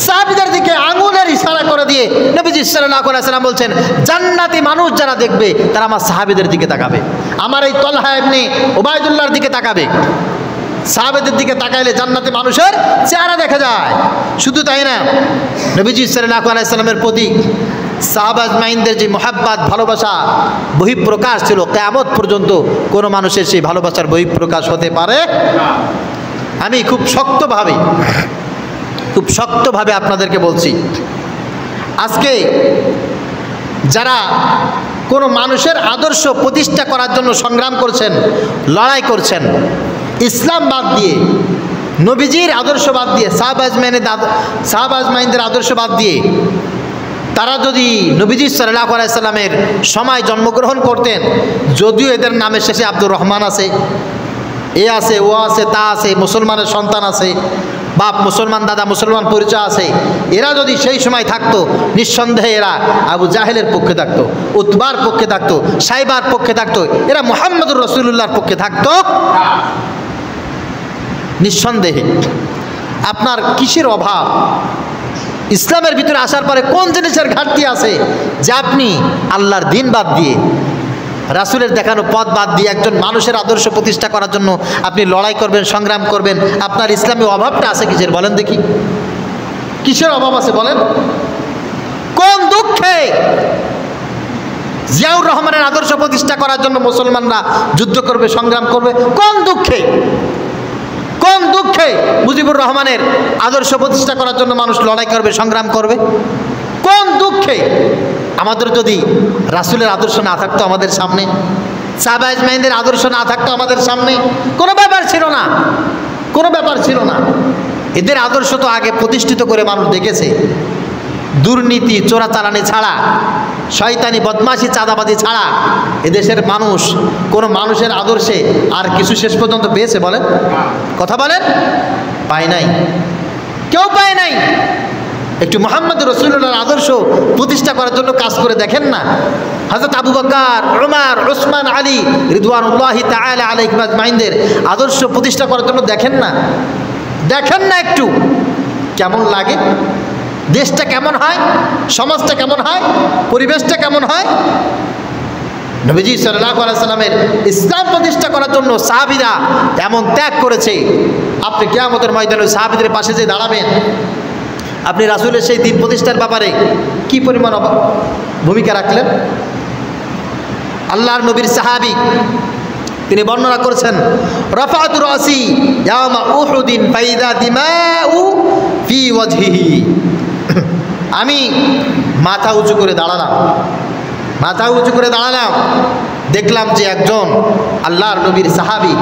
সাহাবীদের দিকে আঙুলের ইশারা করে দিয়ে নবীজি সাল্লাল্লাহু আলাইহি সাল্লাম বলছেন, জান্নাতি মানুষ যারা দেখবে তারা আমার সাহাবীদের দিকে তাকাবে, আমার এই তালহা ইবনে উবাইদুল্লাহর দিকে তাকাবে। সাহাবীদের দিকে তাকাইলে জান্নাতি মানুষের চেহারা দেখা যায়। শুধু তাই না, নবীজি সাল্লাল্লাহু আলাইহি সাল্লামের প্রতি সাহাবা আজমাইনদের যে মুহাব্বত, ভালোবাসা বহিঃপ্রকাশ ছিল, কিয়ামত পর্যন্ত কোনো মানুষের সেই ভালোবাসার বহিঃপ্রকাশ হতে পারে না। আমি খুব শক্তভাবে আপনাদেরকে বলছি, আজকে যারা কোনো মানুষের আদর্শ প্রতিষ্ঠা করার জন্য সংগ্রাম করছেন, লড়াই করছেন, ইসলাম বাদ দিয়ে, নবীজির আদর্শ বাদ দিয়ে, সাহাবা আজমাইনদের আদর্শ বাদ দিয়ে, তারা যদি নবীজি সাল্লাল্লাহু আলাইহি সাল্লামের সময় জন্মগ্রহণ করতেন, যদিও এদের নামের শেষে আব্দুর রহমান আছে, এ আছে, ও আছে, তা আছে, মুসলমানের সন্তান আছে, বাপ মুসলমান, দাদা মুসলমান পরিচয় আছে, এরা যদি সেই সময় থাকতো নিঃসন্দেহে এরা আবু জাহেলের পক্ষে থাকতো, উতবার পক্ষে থাকতো, সাইবার পক্ষে থাকতো, এরা মুহাম্মদুর রাসূলুল্লাহর পক্ষে থাকতো নিঃসন্দেহে। আপনার কিসের অভাব? ইসলামের ভিতরে আসার পরে কোন জিনিসের ঘাটতি আছে যে আপনি আল্লাহর দিন বাদ দিয়ে, রাসূলের দেখানো পথ বাদ দিয়ে একজন মানুষের আদর্শ প্রতিষ্ঠা করার জন্য আপনি লড়াই করবেন, সংগ্রাম করবেন? আপনার ইসলামী অভাবটা আছে কিসের বলেন দেখি? কিসের অভাব আছে বলেন? কোন দুঃখে জিয়াউর রহমানের আদর্শ প্রতিষ্ঠা করার জন্য মুসলমানরা যুদ্ধ করবে, সংগ্রাম করবে? কোন দুঃখে? কোন দুঃখে মুজিবুর রহমানের আদর্শ প্রতিষ্ঠা করার জন্য মানুষ লড়াই করবে, সংগ্রাম করবে? কোন দুঃখে? আমাদের যদি রাসূলের আদর্শ না থাকতো আমাদের সামনে, সাহাবা আজমাইনদের আদর্শ না থাকতো আমাদের সামনে, কোনো ব্যাপার ছিল না, কোনো ব্যাপার ছিল না। এদের আদর্শ তো আগে প্রতিষ্ঠিত করে মানুষ দেখেছে। দুর্নীতি, চোরাচালানি ছাড়া, শয়তানি, বদমাশি, চাঁদাবাজি ছাড়া এদেশের মানুষ কোনো মানুষের আদর্শে আর কিছু শেষ পর্যন্ত পেয়েছে বলেন? কথা বলেন? পায় নাই, কেউ পায় নাই। একটু মুহাম্মদ রাসূলুল্লাহর আদর্শ প্রতিষ্ঠা করার জন্য কাজ করে দেখেন না। হযরত আবু বকর, উমর, উসমান, আলী রিদওয়ানুল্লাহি তাআলা আলাইহিম আজমাইনদের আদর্শ প্রতিষ্ঠা করার জন্য দেখেন না, দেখেন না একটু কেমন লাগে? দেশটা কেমন হয়, সমাজটা কেমন হয়, পরিবেশটা কেমন হয়? নবীজি সাল্লাল্লাহু আলাইহি সাল্লামের ইসলাম প্রতিষ্ঠা করার জন্য সাহাবীরা এমন ত্যাগ করেছে। আপনি কিয়ামতের ময়দানে সাহাবীদের পাশে যে দাঁড়াবেন, আপনি রাসূলের সেই দিন প্রতিষ্ঠার ব্যাপারে কি পরিমাণ ভূমিকা রাখলেন? আল্লাহর নবীর সাহাবী তিনি বর্ণনা করেছেন, রাফাতু রাসি ইয়াওমা উহুদিন ফাইদা দিমাউ ফি ওয়াজহিহি। আমি মাথা উঁচু করে দাঁড়ালাম, মাথা উঁচু করে দাঁড়ালাম, দেখলাম যে একজন আল্লাহর নবীর সাহাবী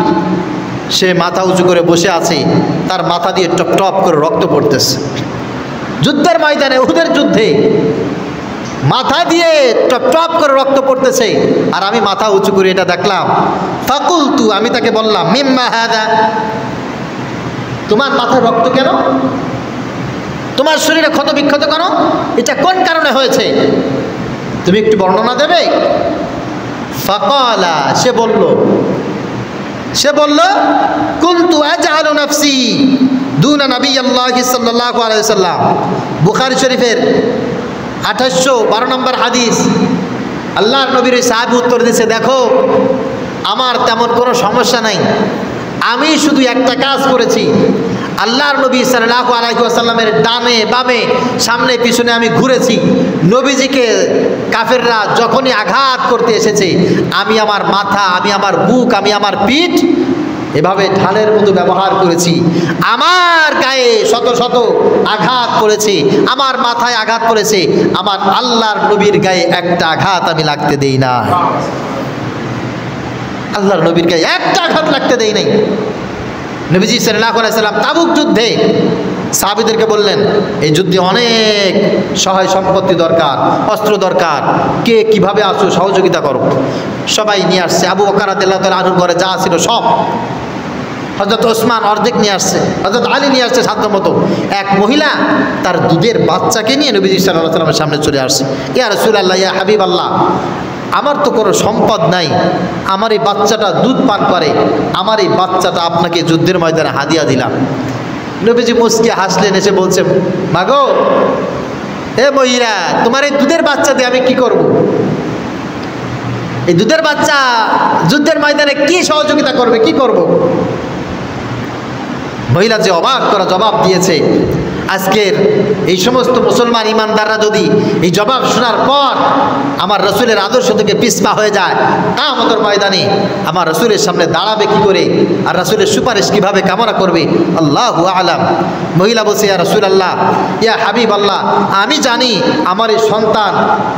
সে মাথা উঁচু করে বসে আছে, তার মাথা দিয়ে টপ টপ করে রক্ত পড়তেছে। যুদ্ধের ময়দানে, উহুদের যুদ্ধে মাথা দিয়ে টপ টপ করে রক্ত পড়তেছে, আর আমি মাথা উঁচু করে এটা দেখলাম। ফাকুলতু, আমি তাকে বললাম, মিম্মা হাদা, তোমার মাথায় রক্ত কেন? তোমার শরীরে ক্ষত বিক্ষত কেন? এটা কোন কারণে হয়েছে? তুমি একটু বর্ণনা দেবে? ফাকালা, সে বলল কুনতু আজআলু নাফসি দুনা নবিয়্যিল্লাহি সাল্লাল্লাহু আলাইহি ওয়াসাল্লাম। বুখারী শরীফের 2812 নম্বর হাদিস। আল্লাহর নবীর সাহাবী উত্তর দিয়েছে, দেখো আমার তেমন কোনো সমস্যা নাই, আমি শুধু একটা কাজ করেছি, আল্লাহর নবী সাল্লাল্লাহু আলাইহি ওয়াসাল্লামের ডানে বামে সামনে পিছনে আমি ঘুরেছি। নবীজিকে কাফেররা যখনই আঘাত করতে এসেছে, আমি আমার মাথা, আমি আমার বুক, আমি আমার পিঠ এভাবে ঢালের মতো ব্যবহার করেছি। আমার গায়ে শত শত আঘাত করেছে, আমার মাথায় আঘাত করেছে, আমার আল্লাহর নবীর গায়ে একটা আঘাত আমি লাগতে দেই না। আল্লাহর নবীর গায়ে একটা আঘাত লাগতে দেই নাই। নবীজি সাল্লাল্লাহু আলাইহি সাল্লাম তাবুক যুদ্ধে সাহাবীদেরকে বললেন, এই যুদ্ধে অনেক সহায় সম্পত্তি দরকার, অস্ত্র দরকার, কে কিভাবে আসো সহযোগিতা করো। সবাই নিয়ে আসছে। আবু বকর রাদিয়াল্লাহু তাআলা আনহুর ঘরে যা ছিল সব, হযরত ওসমান অর্ধেক নিয়ে আসছে, হযরত আলী নিয়ে আসছে সাধ্য মতো। এক মহিলা তার দুধের বাচ্চাকে নিয়ে নবীজি সাল্লাল্লাহু আলাইহি সাল্লামের সামনে চলে আসছে। ইয়া রাসূলুল্লাহ, ইয়া হাবিবাল্লাহ, আমার তো কোনো সম্পদ নাই, আমার এই বাচ্চাটা দুধ পান করে, আমার এই বাচ্চাটা আপনাকে যুদ্ধের ময়দানে হাদিয়া দিলাম। নবীজি মুস্কি হাসলেন, এসে বলছে, মাগো হে মহিলা, তোমার এই দুধের বাচ্চা দিয়ে আমি কি করব? এই দুধের বাচ্চা যুদ্ধের ময়দানে কি সহযোগিতা করবে, কি করব? মহিলা যে অবাক করা জবাব দিয়েছে, আজকের এই সমস্ত মুসলমান ইমানদাররা যদি এই জবাব শোনার পর আমার রসুলের আদর্শ থেকে পিছপা হয়ে যায়, কিয়ামতের ময়দানে আমার রসুলের সামনে দাঁড়াবে কি করে, আর রসুলের সুপারিশ কিভাবে কামনা করবে, আল্লাহু আলাম। মহিলা বলছে, ইয়া রাসূলুল্লাহ, ইয়া হাবিব আল্লাহ, আমি জানি আমার এই সন্তান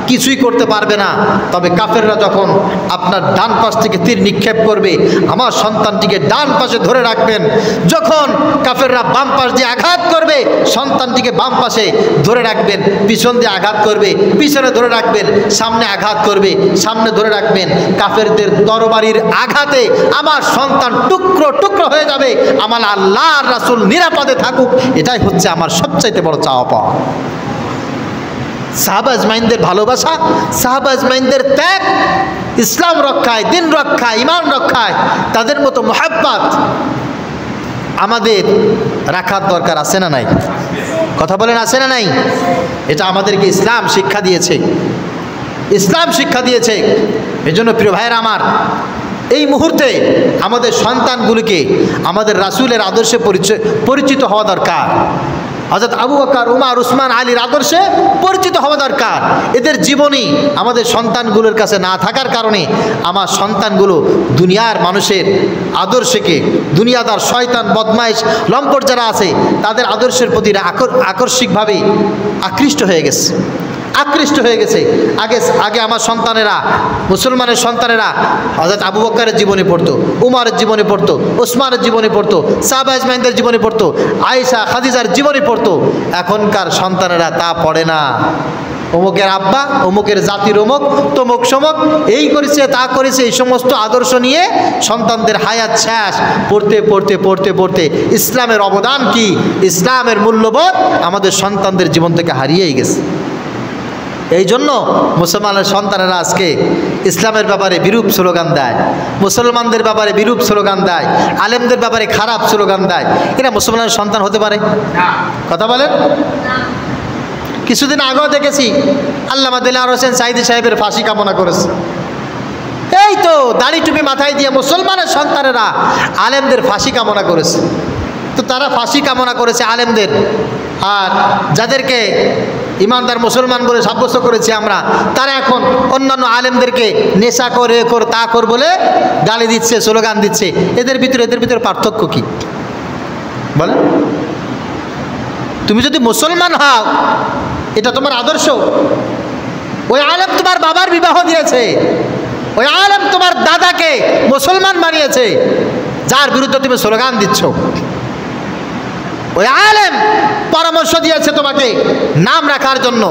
কিছুই করতে পারবে না, তবে কাফেররা যখন আপনার ডান পাশ থেকে তীর নিক্ষেপ করবে, আমার সন্তানটিকে ডান পাশে ধরে রাখবেন, যখন কাফেররা বাম পাশ দিয়ে আঘাত করবে সন্তানটিকে বাম পাশে ধরে রাখবেন, পিছন দিয়ে আঘাত করবে, পিছনে ধরে রাখবেন, সামনে আঘাত করবে, সামনে ধরে রাখবেন। কাফেরদের তরবারির আঘাতে আমার সন্তান টুকরো টুকরো হয়ে যাবে, আমার আল্লাহর রাসূল নিরাপদে থাকুক, এটাই হচ্ছে আমার সবচাইতে বড় চাওয়া পাওয়া। সাহাবা আজমাইনদের ভালোবাসা, সাহাবা আজমাইনদের ত্যাগ ইসলাম রক্ষায়, দিন রক্ষায়, ইমান রক্ষায় তাদের মতো মোহাব্বত আমাদের রাখার দরকার আছে না নাই? কথা বলেন, আছে না নাই? এটা আমাদেরকে ইসলাম শিক্ষা দিয়েছে, ইসলাম শিক্ষা দিয়েছে। এজন্য প্রিয় ভাইয়েরা আমার, এই মুহূর্তে আমাদের সন্তানগুলিকে আমাদের রাসূলের আদর্শে পরিচিত হওয়া দরকার। হযরত আবু বকর, উমর, উসমান, আলীর আদর্শে পরিচিত হওয়া দরকার। এদের জীবনী আমাদের সন্তানগুলোর কাছে না থাকার কারণে আমার সন্তানগুলো দুনিয়ার মানুষের আদর্শকে, দুনিয়াদার শয়তান, বদমাইশ, লম্পট যারা আছে তাদের আদর্শের প্রতি আকস্মিকভাবে আকৃষ্ট হয়ে গেছে, আকৃষ্ট হয়ে গেছে। আগে আমার সন্তানেরা, মুসলমানের সন্তানেরা হযরত আবু বকরের জীবনী পড়তো, উমরের জীবনী পড়তো, ওসমানের জীবনী পড়তো, সাহাবা আজমাইনদের জীবনী পড়তো, আয়েশা, খাদিজার জীবনী পড়তো। এখনকার সন্তানেরা তা পড়ে না। অমুকের আব্বা, অমুকের জাতির অমুক, তমুক সমক, এই করেছে, তা করেছে, এই সমস্ত আদর্শ নিয়ে সন্তানদের হায়াত শেষ। পড়তে পড়তে পড়তে পড়তে ইসলামের অবদান কি, ইসলামের মূল্যবোধ আমাদের সন্তানদের জীবন থেকে হারিয়েই গেছে। এই জন্য মুসলমানের সন্তানেরা আজকে ইসলামের ব্যাপারে বিরূপ স্লোগান দেয়, মুসলমানদের ব্যাপারে বিরূপ স্লোগান দেয়, আলেমদের ব্যাপারে খারাপ স্লোগান দেয়। এরা মুসলমানের সন্তান হতে পারে? কথা বলেন। কিছুদিন আগেও দেখেছি আল্লামা দেলাওয়ার হোসেন সাঈদী সাহেবের ফাঁসি কামনা করেছে। এই তো দাড়ি টুপি মাথায় দিয়ে মুসলমানের সন্তানেরা আলেমদের ফাঁসি কামনা করেছে। তো তারা ফাঁসি কামনা করেছে আলেমদের, আর যাদেরকে ইমানদার মুসলমান বলে সাব্যস্ত করেছি আমরা, তারা এখন অন্যান্য আলেমদেরকে নেশা করে তা কর বলে গালি দিচ্ছে, স্লোগান দিচ্ছে। এদের ভিতরে পার্থক্য কি বলে? তুমি যদি মুসলমান হও, এটা তোমার আদর্শ। ওই আলেম তোমার বাবার বিবাহ দিয়েছে, ওই আলেম তোমার দাদাকে মুসলমান বানিয়েছে, যার বিরুদ্ধে তুমি স্লোগান দিচ্ছ। ওই আলেম পরামর্শ দিয়েছে তোমাকে নাম রাখার জন্য,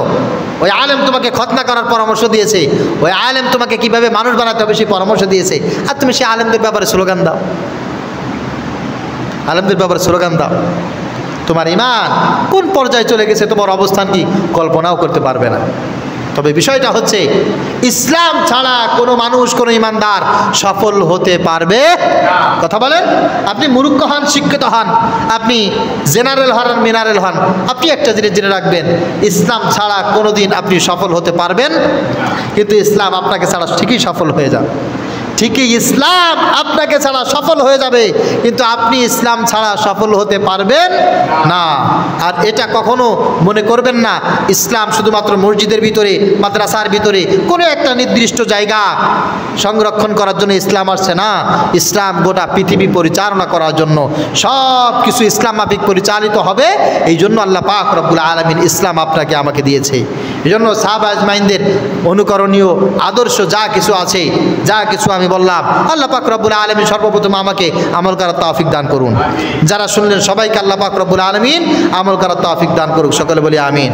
ওই আলেম তোমাকে খতনা করার পরামর্শ দিয়েছে, ওই আলেম তোমাকে কিভাবে মানুষ বানাতে হবে সেই পরামর্শ দিয়েছে, আর তুমি সেই আলেমদের ব্যাপারে স্লোগান দাও, আলেমদের ব্যাপারে স্লোগান দাও। তোমার ঈমান কোন পর্যায়ে চলে গেছে, তোমার অবস্থান কি কল্পনাও করতে পারবে না। তবে বিষয়টা হচ্ছে ইসলাম ছাড়া কোনো মানুষ, কোনো ইমানদার সফল হতে পারবে। কথা বলেন। আপনি মূর্খ হন, শিক্ষিত হন, আপনি জেনারেল হন, মিনারেল হন, আপনি একটা জিনিস জেনে রাখবেন, ইসলাম ছাড়া কোনো দিন আপনি সফল হতে পারবেন। কিন্তু ইসলাম আপনাকে ছাড়া ঠিকই সফল হয়ে যাবে, ঠিকই ইসলাম আপনাকে ছাড়া সফল হয়ে যাবে, কিন্তু আপনি ইসলাম ছাড়া সফল হতে পারবেন না। আর এটা কখনো মনে করবেন না ইসলাম শুধুমাত্র মসজিদের ভিতরে, মাদ্রাসার ভিতরে কোনো একটা নির্দিষ্ট জায়গা সংরক্ষণ করার জন্য ইসলাম আসছে না। ইসলাম গোটা পৃথিবী পরিচালনা করার জন্য, সব কিছু ইসলাম মাফিক পরিচালিত হবে। এই জন্য আল্লাহ পাক রব্বুল আলামিন ইসলাম আপনাকে আমাকে দিয়েছে। এই জন্য সাহাবা আজমাইনদের অনুকরণীয় আদর্শ যা কিছু আছে, যা কিছু আমি বললাম, আল্লাহ পাক রব্বুল আলামিন সর্বপ্রথম আমাকে আমল করার তৌফিক দান করুন। যারা শুনলেন সবাইকে আল্লাহ পাক রব্বুল আলামিন আমল করার তৌফিক দান করুক। সকলে বলি আমিন।